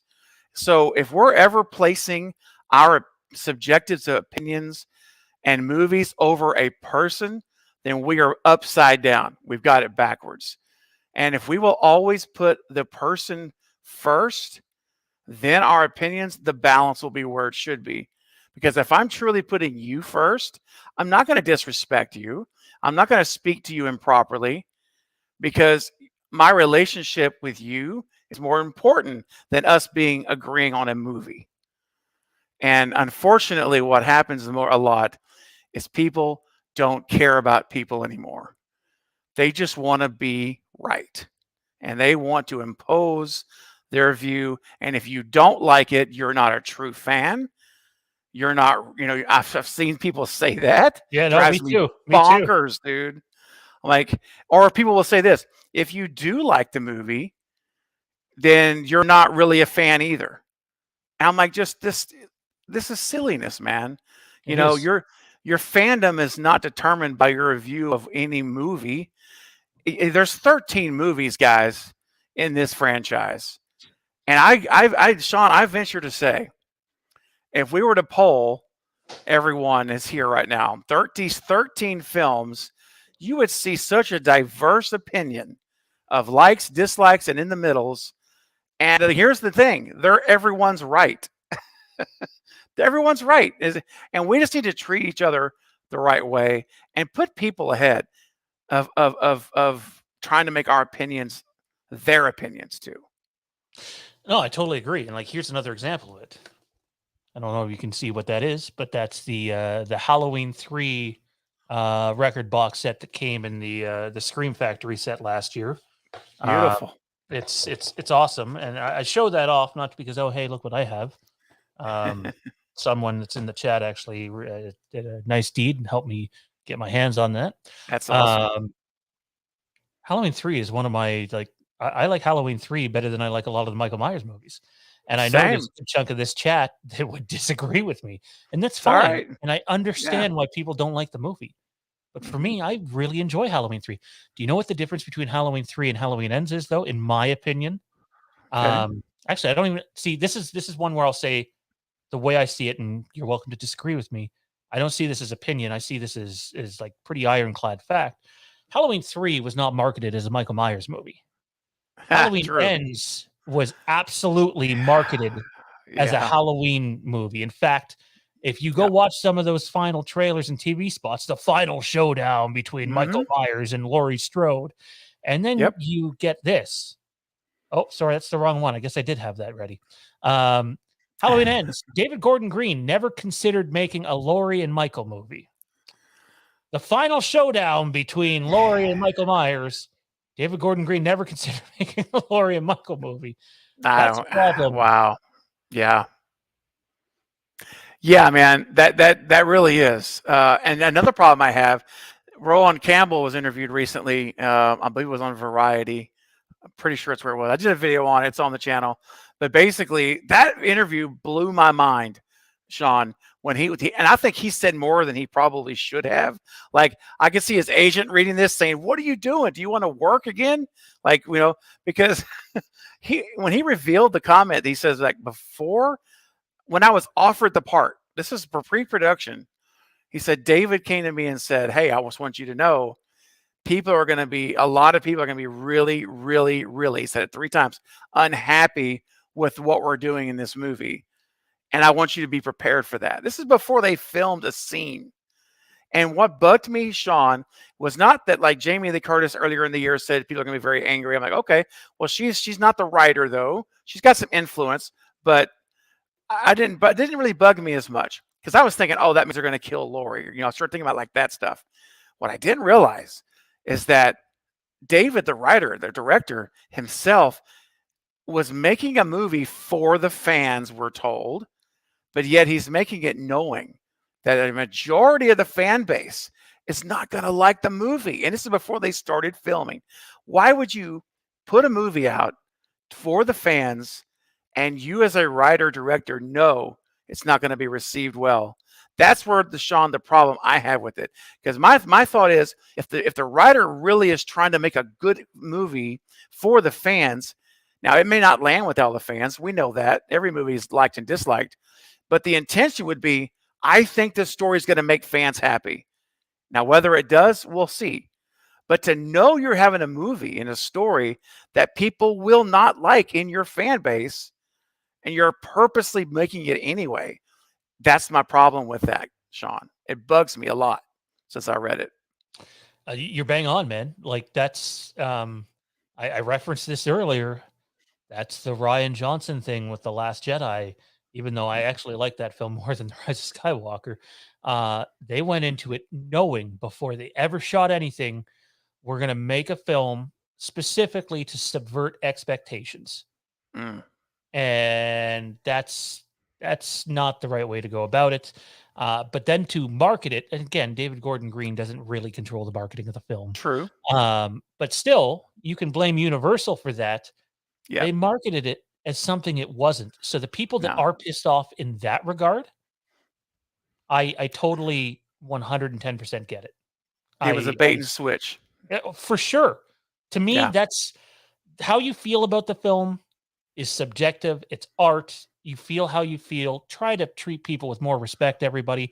So if we're ever placing our subjective opinions and movies over a person, then we are upside down. We've got it backwards. And if we will always put the person first, then our opinions, the balance will be where it should be. Because if I'm truly putting you first, I'm not going to disrespect you. I'm not going to speak to you improperly, because my relationship with you is more important than us agreeing on a movie. And unfortunately, what happens a lot is people don't care about people anymore. They just want to be right, and they want to impose their view. And if you don't like it, you're not a true fan. You're not, I've seen people say that. Yeah, no, Drives me me too. Me too. bonkers, dude. Like, or people will say this: if you do like the movie, then you're not really a fan either. And I'm like, just this is silliness, man. It is. Your fandom is not determined by your review of any movie. There's 13 movies, guys, in this franchise. And Sean, I venture to say, if we were to poll everyone is here right now, 13 films, you would see such a diverse opinion of likes, dislikes, and in the middles. And here's the thing: everyone's right. Everyone's right. And we just need to treat each other the right way and put people ahead of trying to make our opinions their opinions too. No, I totally agree. And like, here's another example of it. I don't know if you can see what that is, but that's the Halloween 3 record box set that came in the Scream Factory set last year. Beautiful. It's awesome, and I show that off not because, oh, hey, look what I have. Someone that's in the chat actually did a nice deed and helped me get my hands on that. That's awesome. Halloween 3 is one of my, I like Halloween 3 better than I like a lot of the Michael Myers movies. And I know there's a chunk of this chat that would disagree with me, and that's fine. Right. And I understand why people don't like the movie. But for me, I really enjoy Halloween 3. Do you know what the difference between Halloween 3 and Halloween Ends is, though, in my opinion? Okay. Actually, I don't even see, this is one where I'll say the way I see it, and you're welcome to disagree with me. I don't see this as opinion. I see this as like pretty ironclad fact. Halloween 3 was not marketed as a Michael Myers movie. Halloween True. Ends was absolutely marketed as a Yeah. Halloween movie. In fact, if you go Yep. watch some of those final trailers and TV spots, the final showdown between Michael Myers and Laurie Strode, and then Yep. you get this. Oh, sorry, that's the wrong one. I guess I did have that ready. Halloween Ends. David Gordon Green never considered making a Laurie and Michael movie. The final showdown between Laurie and Michael Myers. David Gordon Green never considered making a Laurie and Michael movie. That's a problem. Wow. Yeah. Yeah, man, that really is. And another problem I have, Roland Campbell was interviewed recently. I believe it was on Variety. I'm pretty sure it's where it was. I did a video on it. It's on the channel. But basically, that interview blew my mind, Sean. When and I think he said more than he probably should have. Like, I could see his agent reading this saying, "What are you doing? Do you want to work again?" Like, because when he revealed the comment, he says, like, before, when I was offered the part, this is for pre-production. He said, David came to me and said, "Hey, I just want you to know, a lot of people are going to be really, really, really," he said it 3 times, "unhappy with what we're doing in this movie. And I want you to be prepared for that." This is before they filmed a scene. And what bugged me, Sean, was not that, like Jamie Lee Curtis earlier in the year said people are going to be very angry. I'm like, okay, well, she's not the writer, though. She's got some influence, but it didn't really bug me as much, because I was thinking, oh, that means they're going to kill Laurie. I started thinking about like that stuff. What I didn't realize is that David, the writer, the director himself, was making a movie for the fans, we're told, but yet he's making it knowing that a majority of the fan base is not going to like the movie. And this is before they started filming. Why would you put a movie out for the fans and you, as a writer director, know it's not going to be received well? That's where the problem I have with it. Because my thought is, if the writer really is trying to make a good movie for the fans, now it may not land with all the fans. We know that every movie is liked and disliked, but the intention would be, I think this story is going to make fans happy. Now, whether it does, we'll see. But to know you're having a movie and a story that people will not like in your fan base, and you're purposely making it anyway, that's my problem with that, Sean. It bugs me a lot since I read it. You're bang on, man. Like, that's I referenced this earlier. That's the Rian Johnson thing with The Last Jedi. Even though I actually like that film more than The Rise of Skywalker, they went into it knowing before they ever shot anything, we're going to make a film specifically to subvert expectations. And that's not the right way to go about it. But then to market it, and again, David Gordon Green doesn't really control the marketing of the film. True. But still, you can blame Universal for that. Yeah. They marketed it as something it wasn't. So the people that are pissed off in that regard, I totally 110% get it. It was a bait and switch. For sure. To me, that's how you feel about the film is subjective. It's art. You feel how you feel. Try to treat people with more respect, everybody.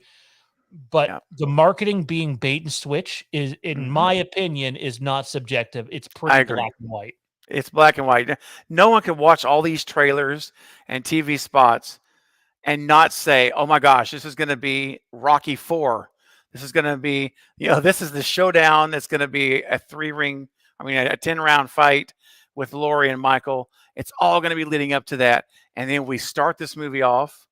But the marketing being bait and switch is, in my opinion, is not subjective. It's pretty black and white. It's black and white. No one can watch all these trailers and TV spots and not say, oh my gosh, this is going to be Rocky IV. This is going to be, this is the showdown. It's going to be a 10-round fight with Laurie and Michael. It's all going to be leading up to that. And then we start this movie off.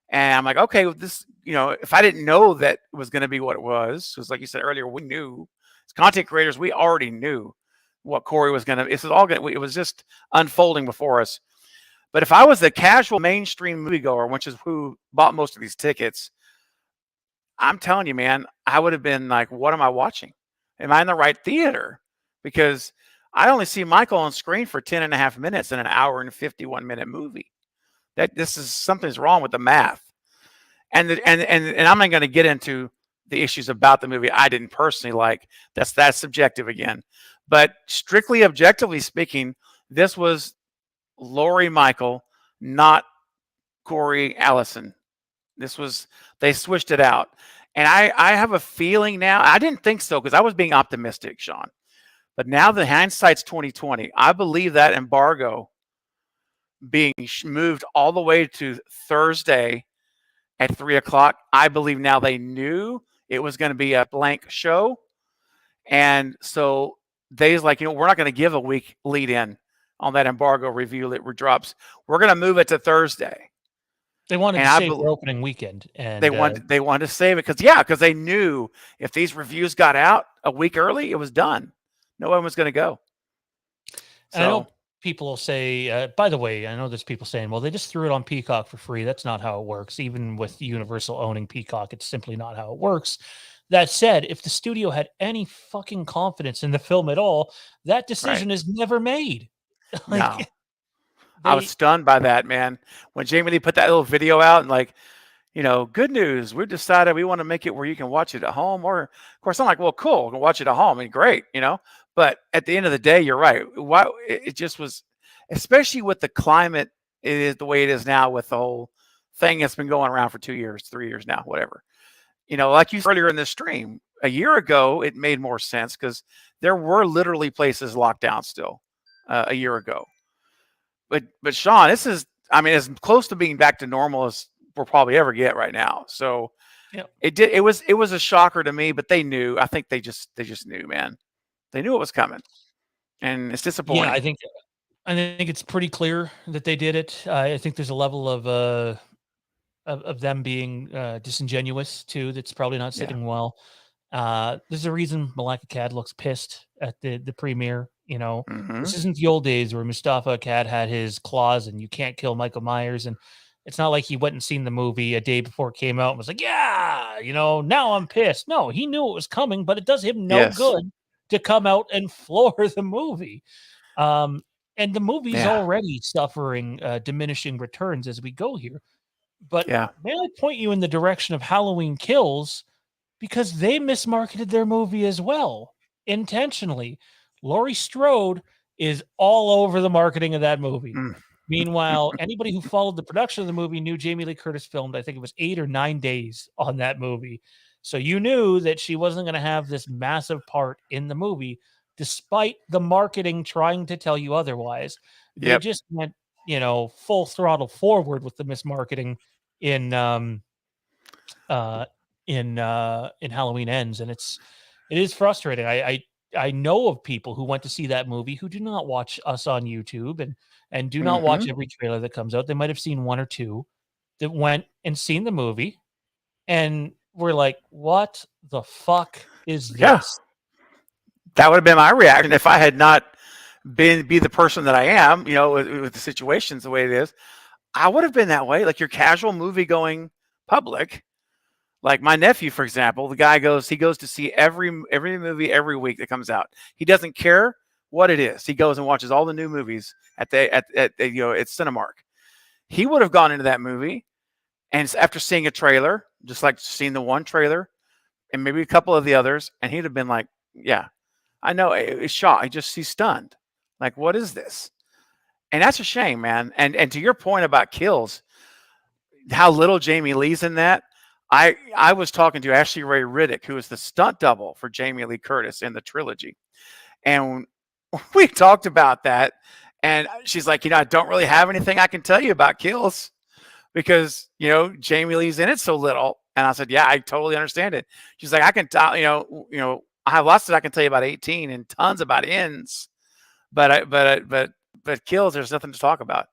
And I'm like, okay, this, if I didn't know that it was going to be what it was, because like you said earlier, we knew, as content creators, we already knew what Corey was going to, it was just unfolding before us. But if I was a casual mainstream moviegoer, which is who bought most of these tickets, I'm telling you, man, I would have been like, what am I watching? Am I in the right theater? Because I only see Michael on screen for 10 and a half minutes in an hour and 51-minute movie. Something's wrong with the math. And I'm not going to get into the issues about the movie I didn't personally like. That's subjective again. But strictly objectively speaking, this was Laurie Michael, not Corey Allison. They switched it out. And I have a feeling now. I didn't think so because I was being optimistic, Sean. But now the hindsight's 2020. I believe that embargo being moved all the way to Thursday at 3 o'clock. I believe now they knew it was going to be a blank show, and so they's like, we're not going to give a week lead in on that embargo review that drops. We're going to move it to Thursday. They wanted And to save their opening weekend, and they wanted to save it because they knew if these reviews got out a week early, it was done. No one was going to go. And I know people will say, by the way, I know there's people saying, well, they just threw it on Peacock for free. That's not how it works. Even with Universal owning Peacock, it's simply not how it works. That said, if the studio had any fucking confidence in the film at all, that decision is never made. No. I was stunned by that, man. When Jamie Lee put that little video out and like, good news, we've decided we want to make it where you can watch it at home. Or, of course, I'm like, well, cool, we can watch it at home. I mean, great, But at the end of the day, you're right. Why it just was, especially with the climate, it is the way it is now with the whole thing that's been going around for 2 years, 3 years now, whatever. Like you said earlier in this stream, a year ago, it made more sense because there were literally places locked down still a year ago. But Sean, this is, as close to being back to normal as we'll probably ever get right now. So it was a shocker to me, but they knew. I think they just knew, man. They knew it was coming, and it's disappointing. Yeah, I think it's pretty clear that they did it. I think there's a level of them being disingenuous too. That's probably not sitting well. There's a reason Malika Akkad looks pissed at the premiere. This isn't the old days where Mustafa Akkad had his clause and you can't kill Michael Myers. And it's not like he went and seen the movie a day before it came out and was like, yeah, now I'm pissed. No, he knew it was coming, but it does him no good to come out and floor the movie. And the movie's already suffering diminishing returns as we go here. But may I point you in the direction of Halloween Kills, because they mismarketed their movie as well, intentionally. Laurie Strode is all over the marketing of that movie. Meanwhile, anybody who followed the production of the movie knew Jamie Lee Curtis filmed, I think it was 8 or 9 days on that movie. So you knew that she wasn't going to have this massive part in the movie, despite the marketing trying to tell you otherwise. They just went, full throttle forward with the mismarketing in Halloween Ends, and it is frustrating. I know of people who went to see that movie who do not watch us on YouTube and do not watch every trailer that comes out. They might have seen one or two that went and seen the movie and were like, what the fuck is this? Yeah. That would have been my reaction if I had not be the person that I am, with the situations the way it is. I would have been that way. Like your casual movie going public. Like my nephew, for example, the guy goes to see every movie every week that comes out. He doesn't care what it is. He goes and watches all the new movies at Cinemark. He would have gone into that movie, and after seeing a trailer, just like seeing the one trailer, and maybe a couple of the others, and he'd have been like, "Yeah, I know." It's shocked. He's stunned. Like, what is this? And that's a shame, man. And to your point about Kills, how little Jamie Lee's in that. I was talking to Ashley Ray Riddick, who is the stunt double for Jamie Lee Curtis in the Trilogy. And we talked about that. And she's like, I don't really have anything I can tell you about Kills because, Jamie Lee's in it so little. And I said, yeah, I totally understand it. She's like, I can tell, I have lots that I can tell you about 18 and tons about Ends. But Kills, there's nothing to talk about.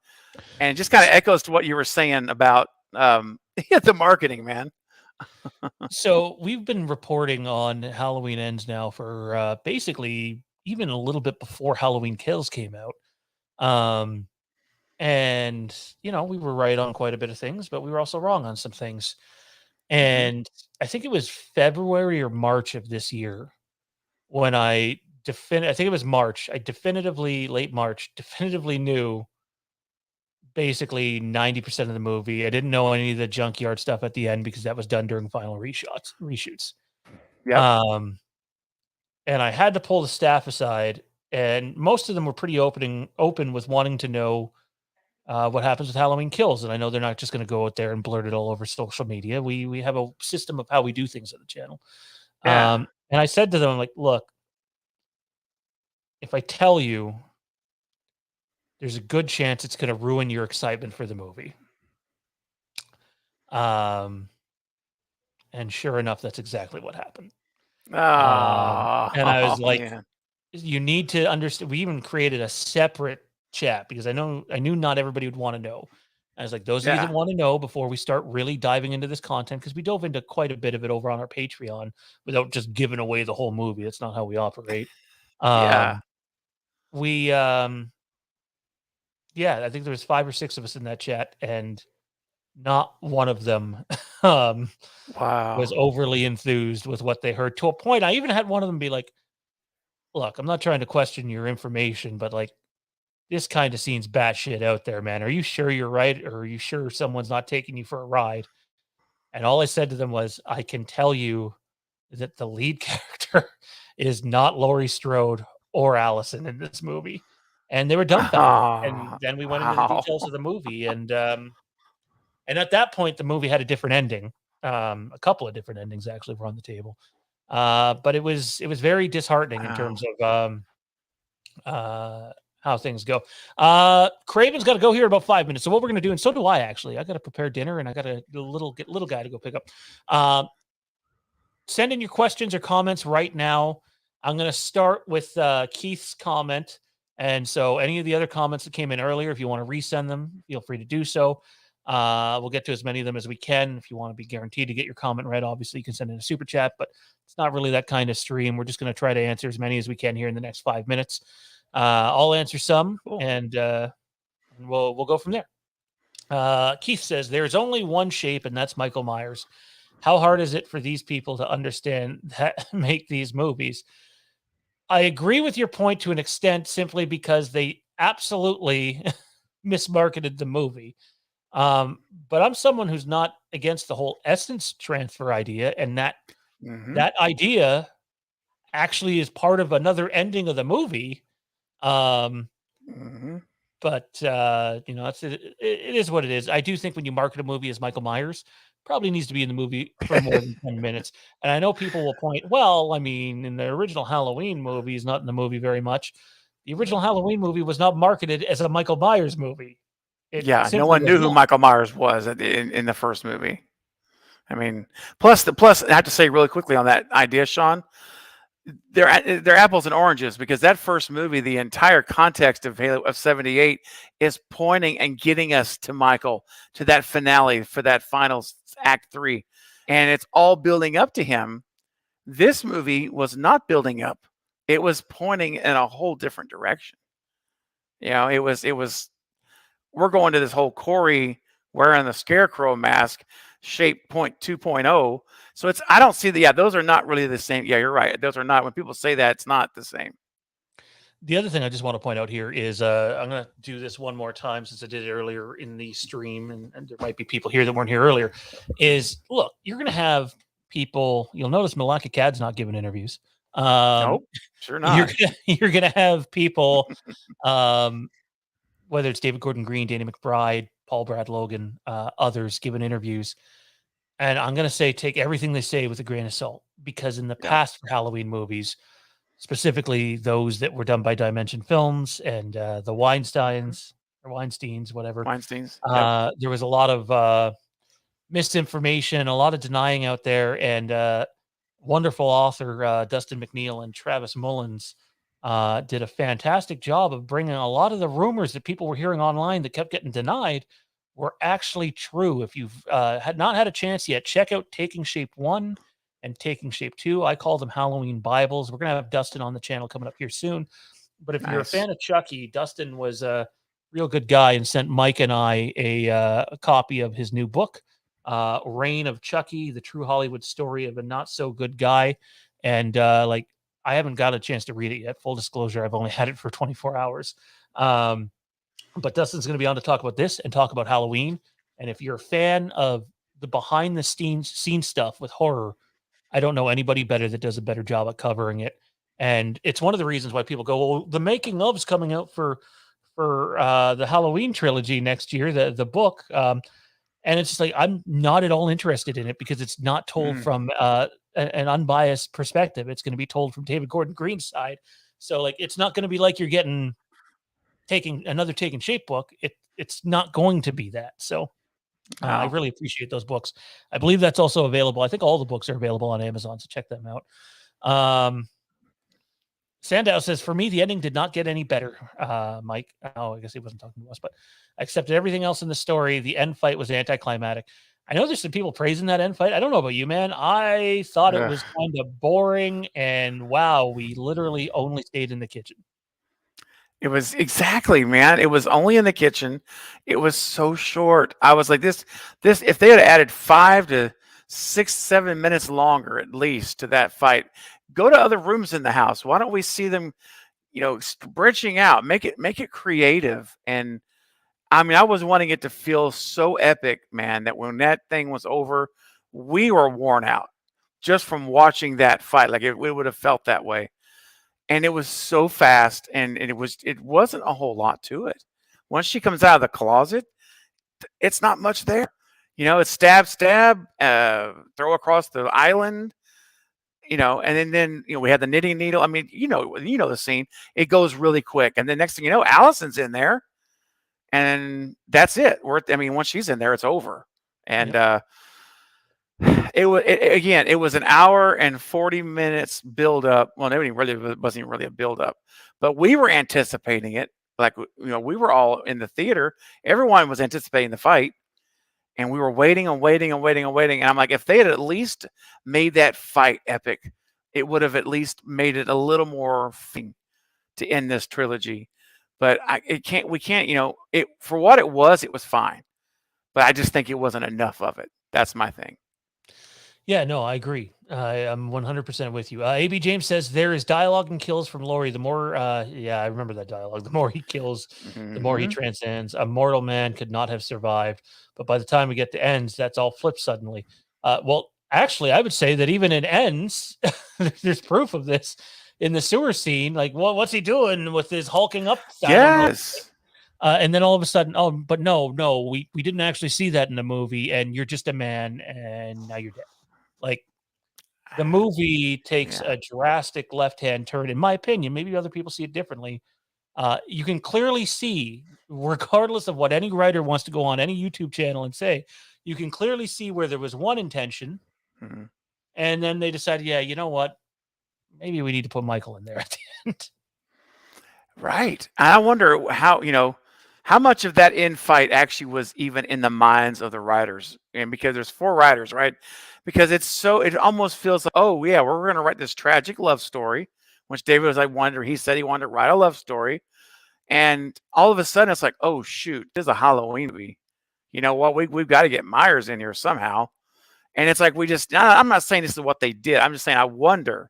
And it just kind of echoes to what you were saying about the marketing, man. So we've been reporting on Halloween Ends now for basically even a little bit before Halloween Kills came out. And, we were right on quite a bit of things, but we were also wrong on some things. And I think it was February or March of this year when I think it was March. Late March, definitively knew basically 90% of the movie. I didn't know any of the junkyard stuff at the end because that was done during final reshoots. Yeah. And I had to pull the staff aside, and most of them were pretty open with wanting to know what happens with Halloween Kills. And I know they're not just going to go out there and blurt it all over social media. We have a system of how we do things at the channel. Yeah. And I said to them, like, look, if I tell you, there's a good chance it's going to ruin your excitement for the movie. And sure enough, that's exactly what happened. And I was like, man. you need to understand. We even created a separate chat because I knew not everybody would want to know. I was like, those of you that want to know before we start really diving into this content, because we dove into quite a bit of it over on our Patreon without just giving away the whole movie. That's not how we operate. Yeah. I think there was 5 or 6 of us in that chat, and not one of them was overly enthused with what they heard, to a point I even had one of them be like, look, I'm not trying to question your information, but like, this kind of seems batshit out there, man. Are you sure you're right? Or are you sure someone's not taking you for a ride? And all I said to them was, I can tell you that the lead character is not Laurie Strode or Allison in this movie. And they were dumbfounded. And then we went into the details of the movie. And at that point, the movie had a different ending. A couple of different endings actually were on the table. But it was very disheartening in terms of how things go. Craven's got to go here in about 5 minutes. So what we're going to do, and so do I actually. I got to prepare dinner, and I got a little guy to go pick up. Send in your questions or comments right now. I'm going to start with Keith's comment. And so any of the other comments that came in earlier, if you want to resend them, feel free to do so. We'll get to as many of them as we can. If you want to be guaranteed to get your comment read, obviously you can send in a super chat, but it's not really that kind of stream. We're just going to try to answer as many as we can here in the next 5 minutes. I'll answer some, and we'll go from there. Keith says, there's only one shape, and that's Michael Myers. How hard is it for these people to understand that make these movies? I agree with your point to an extent, simply because they absolutely mismarketed the movie. But I'm someone who's not against the whole essence transfer idea, and that idea actually is part of another ending of the movie. But it is what it is. I do think when you market a movie as Michael Myers, probably needs to be in the movie for more than 10 minutes. And I know people will point, well, I mean, in the original Halloween movie, he's not in the movie very much. The original Halloween movie was not marketed as a Michael Myers movie. No one knew who Michael Myers was in the first movie. I mean, plus I have to say really quickly on that idea, Sean, they're apples and oranges, because that first movie, the entire context of 78 is pointing and getting us to Michael, to that finale, for that final act 3. And it's all building up to him. This movie was not building up. It was pointing in a whole different direction. It was we're going to this whole Corey wearing the scarecrow mask shape 2.0. So I don't see those are not really the same. Yeah, you're right. Those are not, when people say that, it's not the same. The other thing I just want to point out here is I'm going to do this one more time, since I did it earlier in the stream, and there might be people here that weren't here earlier, is, look, you're going to have people, you'll notice Malaka Cad's not giving interviews. Nope, sure not. You're going to have people, whether it's David Gordon Green, Danny McBride, Paul Brad Logan, others giving interviews. And I'm going to say, take everything they say with a grain of salt, because in the past for Halloween movies, specifically those that were done by Dimension Films and the Weinsteins, whatever. There was a lot of misinformation, a lot of denying out there, and wonderful author Dustin McNeil and Travis Mullins did a fantastic job of bringing a lot of the rumors that people were hearing online that kept getting denied were actually true. If you've had not had a chance yet, check out Taking Shape 1 and Taking Shape 2. I call them Halloween Bibles. We're going to have Dustin on the channel coming up here soon. But if you're a fan of Chucky, Dustin was a real good guy and sent Mike and I a copy of his new book, Reign of Chucky, the true Hollywood story of a not so good guy. And I haven't got a chance to read it yet. Full disclosure, I've only had it for 24 hours. But Dustin's going to be on to talk about this and talk about Halloween. And if you're a fan of the behind the scene stuff with horror, I don't know anybody better that does a better job at covering it. And it's one of the reasons why people go, well, the making of's coming out for for the Halloween trilogy next year, the book. And it's just like I'm not at all interested in it because it's not told from an unbiased perspective. It's going to be told from David Gordon Green's side. So like it's not going to be like you're getting Taking Shape book. It's not going to be that. So I really appreciate those books. I believe that's also available. I think all the books are available on Amazon, so check them out. Sandow says, for me, the ending did not get any better, Mike. Oh, I guess he wasn't talking to us, but I accepted everything else in the story. The end fight was anticlimactic. I know there's some people praising that end fight. I don't know about you, man. I thought it was kind of boring, and wow, we literally only stayed in the kitchen. It was exactly, man. It was only in the kitchen. It was so short. I was like, this, if they had added 5 to 6, 7 minutes longer at least to that fight, go to other rooms in the house. Why don't we see them, branching out, make it creative. And I mean, I was wanting it to feel so epic, man, that when that thing was over, we were worn out just from watching that fight. Like it would have felt that way. And it was so fast, and it wasn't a whole lot to it. Once she comes out of the closet, it's not much there. It's stab, throw across the island, and then we had the knitting needle. I mean, the scene. It goes really quick, and the next thing you know, Allison's in there, and that's it. Once she's in there, it's over. And it was an hour and 40 minutes build up. Well, it wasn't really a build up, but we were anticipating it. Like, we were all in the theater. Everyone was anticipating the fight, and we were waiting and waiting and waiting and waiting. And I'm like, if they had at least made that fight epic, it would have at least made it a little more fun to end this trilogy. But we can't, for what it was fine. But I just think it wasn't enough of it. That's my thing. Yeah, no, I agree. I'm 100% with you. AB James says there is dialogue and kills from Laurie. The more, I remember that dialogue. The more he kills, the more he transcends. A mortal man could not have survived. But by the time we get to ends, that's all flipped suddenly. Well, actually, I would say that even in ends, there's proof of this in the sewer scene. Like, what's he doing with his hulking up? Yes. And then all of a sudden, but no, we didn't actually see that in the movie. And you're just a man, and now you're dead. Like, the movie takes a drastic left-hand turn, in my opinion. Maybe other people see it differently. You can clearly see, regardless of what any writer wants to go on any YouTube channel and say, you can clearly see where there was one intention, and then they decided, you know what? Maybe we need to put Michael in there at the end. Right. I wonder how much of that infight actually was even in the minds of the writers. And because there's 4 writers, right? Because it almost feels like, oh yeah, we're going to write this tragic love story, which David was like, he said he wanted to write a love story. And all of a sudden it's like, oh shoot, this is a Halloween movie. You know what? We've got to get Myers in here somehow. And it's like, I'm not saying this is what they did. I'm just saying, I wonder,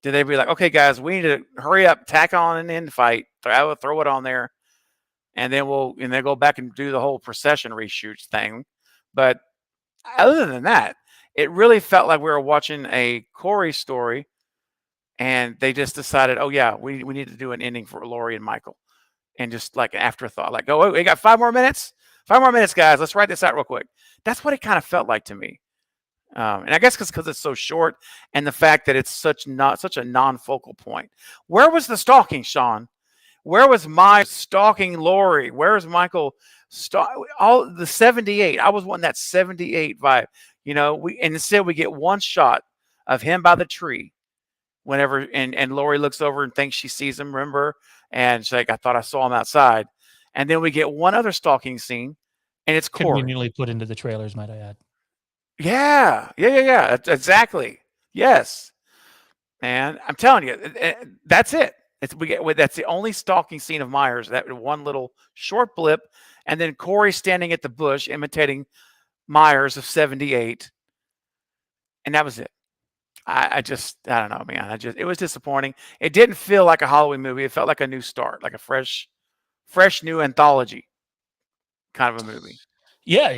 did they be like, okay guys, we need to hurry up, tack on an end fight, throw it on there. And then they'll go back and do the whole procession reshoots thing. But other than that, it really felt like we were watching a Corey story, and they just decided, oh yeah, we need to do an ending for Laurie and Michael, and just like an afterthought, like, oh, we got 5 more minutes, guys, let's write this out real quick. That's what it kind of felt like to me, and I guess because it's so short, and the fact that it's such a non-focal point. Where was the stalking, Sean? Where was my stalking Laurie? Where's Michael? All the 78. I was wanting that 78 vibe. And instead we get one shot of him by the tree whenever, and Laurie looks over and thinks she sees him, remember? And she's like, I thought I saw him outside. And then we get one other stalking scene, and it's Corey. Conveniently put into the trailers, might I add. Yeah. Exactly. Yes. And I'm telling you, that's it. That's the only stalking scene of Myers, that one little short blip, and then Corey standing at the bush imitating Myers of 78, and that was it. I don't know, man. It was disappointing. It didn't feel like a Halloween movie. It felt like a new start, like a fresh new anthology kind of a movie. Yeah,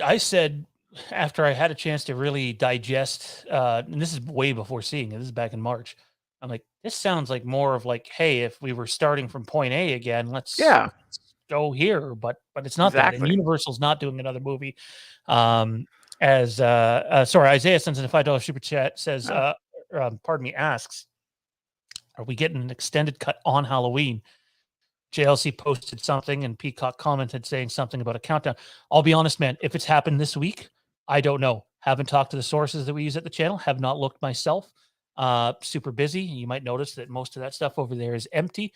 I said after I had a chance to really digest, and this is way before seeing it. This is back in March. I'm like, this sounds like more of like, hey, if we were starting from point A again, let's Yeah, go here. But it's not that. And exactly. Universal's not doing another movie. As sorry, Isaiah sends in a $5 super chat, says, Oh, pardon me, asks, are we getting an extended cut on Halloween? JLC posted something and Peacock commented saying something about a countdown. I'll be honest, man, if it's happened this week, I don't know. Haven't talked to the sources that we use at the channel, have not looked myself. Super busy. You might notice that most of that stuff over there is empty,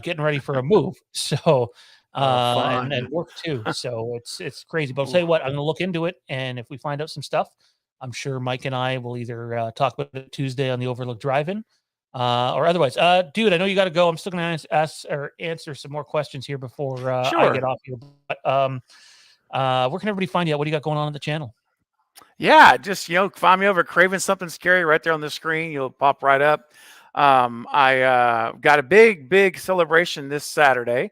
getting ready for a move. So, oh, and fun. work too. So it's crazy. But I'll tell Ooh. you what, I'm going to look into it. And if we find out some stuff, I'm sure Mike and I will either talk about it Tuesday on the Overlook Drive-In, or otherwise. Dude, I know you got to go. I'm still going to ask or answer some more questions here before I get Sure. off here. But where can everybody find you at? What do you got going on the channel? Yeah, just find me over at Craven Something Scary right there on the screen. You'll pop right up. I got a big celebration this Saturday.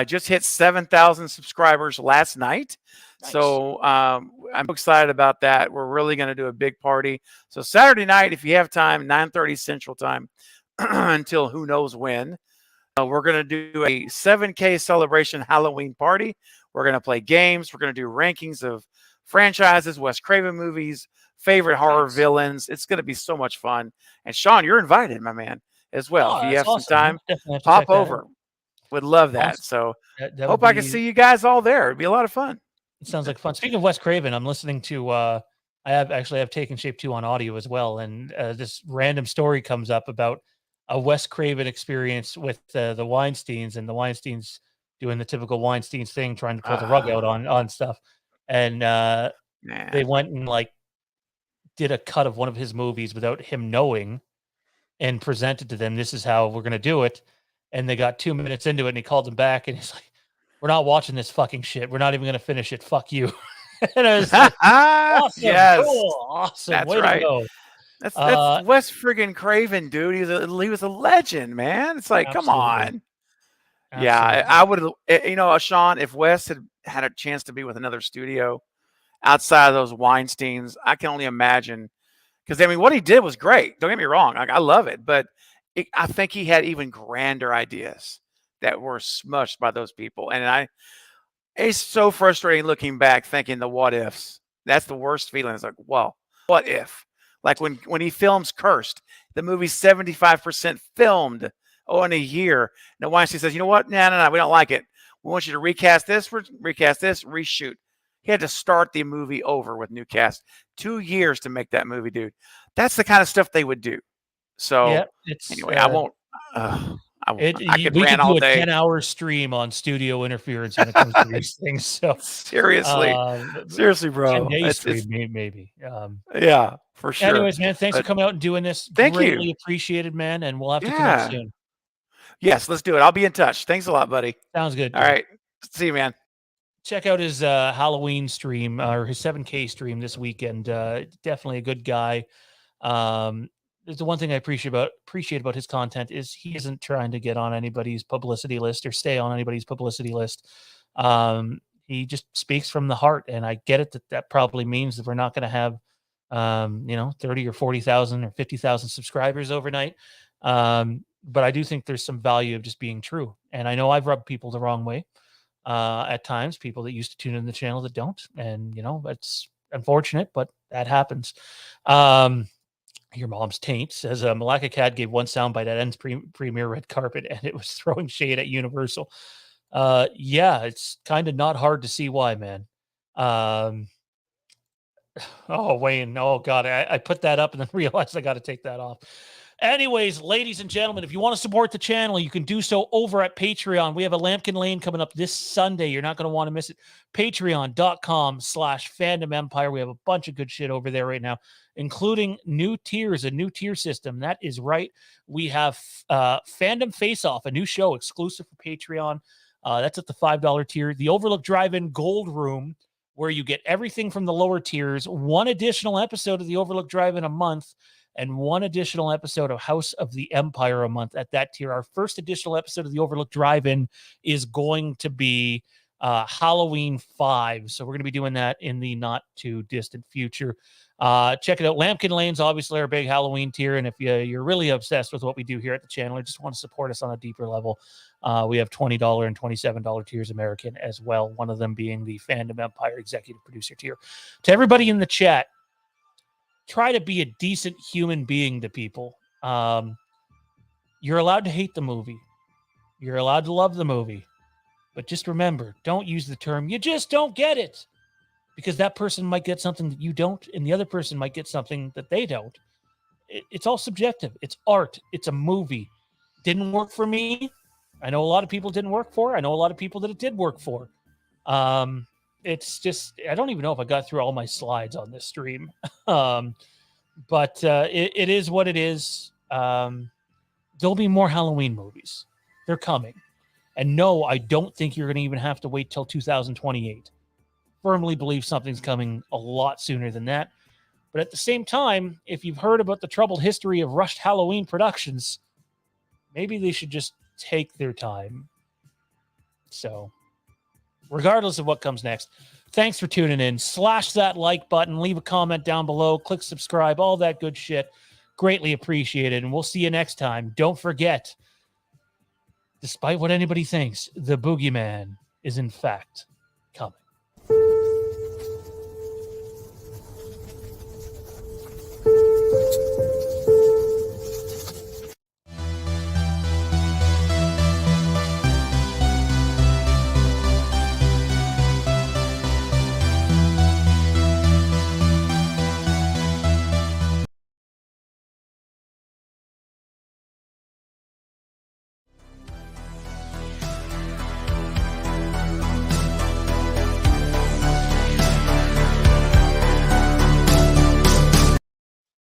Just hit 7,000 subscribers last night. Nice. So I'm excited about that. We're really going to do a big party. So Saturday night, if you have time, 9:30 Central Time until who knows when. We're going to do a 7K celebration Halloween party. We're going to play games. We're going to do rankings of franchises, Wes Craven movies, favorite horror villains. It's going to be so much fun. And Sean, you're invited, my man, as well. Oh, If you that's have some awesome. time, Definitely have to pop check that over. out. Would love that. Awesome. So That would hope I can be. see you guys all there. It'd be a lot of fun. It sounds like fun. Speaking of Wes Craven, I'm listening to. I have Taken Shape 2 on audio as well, and this random story comes up about a Wes Craven experience with the Weinsteins, and the Weinsteins doing the typical Weinsteins thing, trying to pull the rug out on stuff, and they went and like did a cut of one of his movies without him knowing, and presented to them, this is how we're gonna do it, and they got 2 minutes into it, and he called them back, and he's like, we're not watching this fucking shit. We're not even going to finish it. Fuck you. And I was like, awesome. Yes, cool. Awesome. that's Way right. to go. That's Wes friggin' Craven, dude. He was a legend, man. It's like, come on. Absolutely. Yeah, I would have, Sean, if Wes had a chance to be with another studio outside of those Weinsteins, I can only imagine. Because, I mean, what he did was great. Don't get me wrong. I love it. But I think he had even grander ideas that were smushed by those people. And it's so frustrating looking back, thinking the what ifs. That's the worst feeling. It's like, well, what if? Like when he films Cursed, the movie's 75% filmed in a year. And Weinstein says, you know what? No, we don't like it. We want you to recast this, reshoot. He had to start the movie over with new cast. 2 years to make that movie, dude. That's the kind of stuff they would do. So yeah, anyway, I won't. I could we rant could do all a day. 10-hour stream on studio interference when it comes to these things. So seriously, bro, 10-day stream, maybe. Yeah, for sure. Anyways, man, thanks for coming out and doing this. Thank Greatly you. Appreciated, man. And we'll have to connect soon. Yes, let's do it. I'll be in touch. Thanks a lot, buddy. Sounds good. All right. See you, man. Check out his Halloween stream or his 7K stream this weekend. Definitely a good guy. There's the one thing I appreciate about his content is he isn't trying to get on anybody's publicity list or stay on anybody's publicity list. He just speaks from the heart, and I get it that probably means that we're not going to have 30 or 40,000 or 50,000 subscribers overnight. But I do think there's some value of just being true. And I know I've rubbed people the wrong way at times, people that used to tune in the channel that don't. And, it's unfortunate, but that happens. Your mom's taint says Malacca Cat gave one soundbite at Ends premiere red carpet, and it was throwing shade at Universal. Yeah, it's kind of not hard to see why, man. Oh, Wayne. Oh, God. I put that up and then realized I got to take that off. Anyways, ladies and gentlemen, if you want to support the channel, you can do so over at Patreon. We have a Lampkin Lane coming up this Sunday. You're not going to want to miss it. Patreon.com/Fandom Empire. We have a bunch of good shit over there right now, including new tiers, a new tier system. That is right. We have Fandom Face Off, a new show exclusive for Patreon. That's at the $5 tier. The Overlook Drive-In Gold Room, where you get everything from the lower tiers, one additional episode of the Overlook Drive-In a month, and one additional episode of House of the Empire a month at that tier. Our first additional episode of the Overlook Drive-In is going to be Halloween 5. So we're going to be doing that in the not too distant future. Check it out. Lambkin Lane's obviously our big Halloween tier, and if you're really obsessed with what we do here at the channel or just want to support us on a deeper level, we have $20 and $27 tiers American as well, one of them being the Fandom Empire executive producer tier. To everybody in the chat, try to be a decent human being to people. You're allowed to hate the movie. You're allowed to love the movie. But just remember, don't use the term, you just don't get it. Because that person might get something that you don't, and the other person might get something that they don't. It's all subjective. It's art. It's a movie. Didn't work for me. I know a lot of people didn't work for. I know a lot of people that it did work for. It's just, I don't even know if I got through all my slides on this stream. But it is what it is. There'll be more Halloween movies. They're coming. And no, I don't think you're going to even have to wait till 2028. Firmly believe something's coming a lot sooner than that. But at the same time, if you've heard about the troubled history of rushed Halloween productions, maybe they should just take their time. So, regardless of what comes next, thanks for tuning in. Slash that like button, leave a comment down below, click subscribe, all that good shit. Greatly appreciated, and we'll see you next time. Don't forget, despite what anybody thinks, the boogeyman is in fact coming.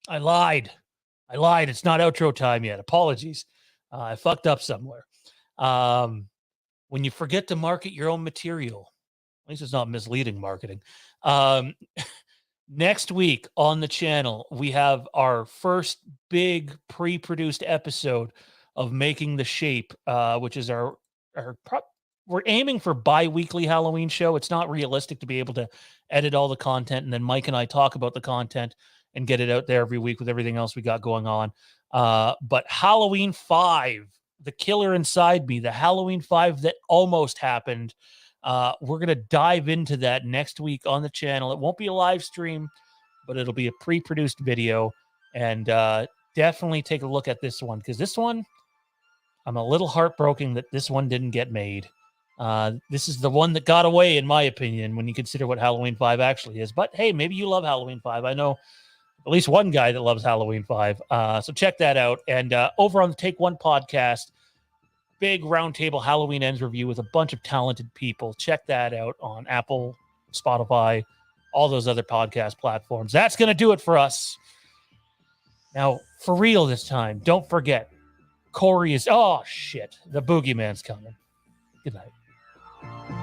I lied. It's not outro time yet. Apologies. I fucked up somewhere. When you forget to market your own material, at least it's not misleading marketing. Next week on the channel, we have our first big pre-produced episode of Making the Shape, which is we're aiming for bi-weekly Halloween show. It's not realistic to be able to edit all the content, and then Mike and I talk about the content and get it out there every week with everything else we got going on. But Halloween 5, the killer inside me, the Halloween 5 that almost happened. We're going to dive into that next week on the channel. It won't be a live stream, but it'll be a pre-produced video. And definitely take a look at this one, because this one, I'm a little heartbroken that this one didn't get made. This is the one that got away, in my opinion, when you consider what Halloween 5 actually is. But hey, maybe you love Halloween 5. I know at least one guy that loves Halloween 5. So check that out. And over on the Take One podcast, big roundtable Halloween Ends review with a bunch of talented people. Check that out on Apple, Spotify, all those other podcast platforms. That's going to do it for us. Now, for real this time, don't forget, Corey is... Oh, shit. The boogeyman's coming. Good night.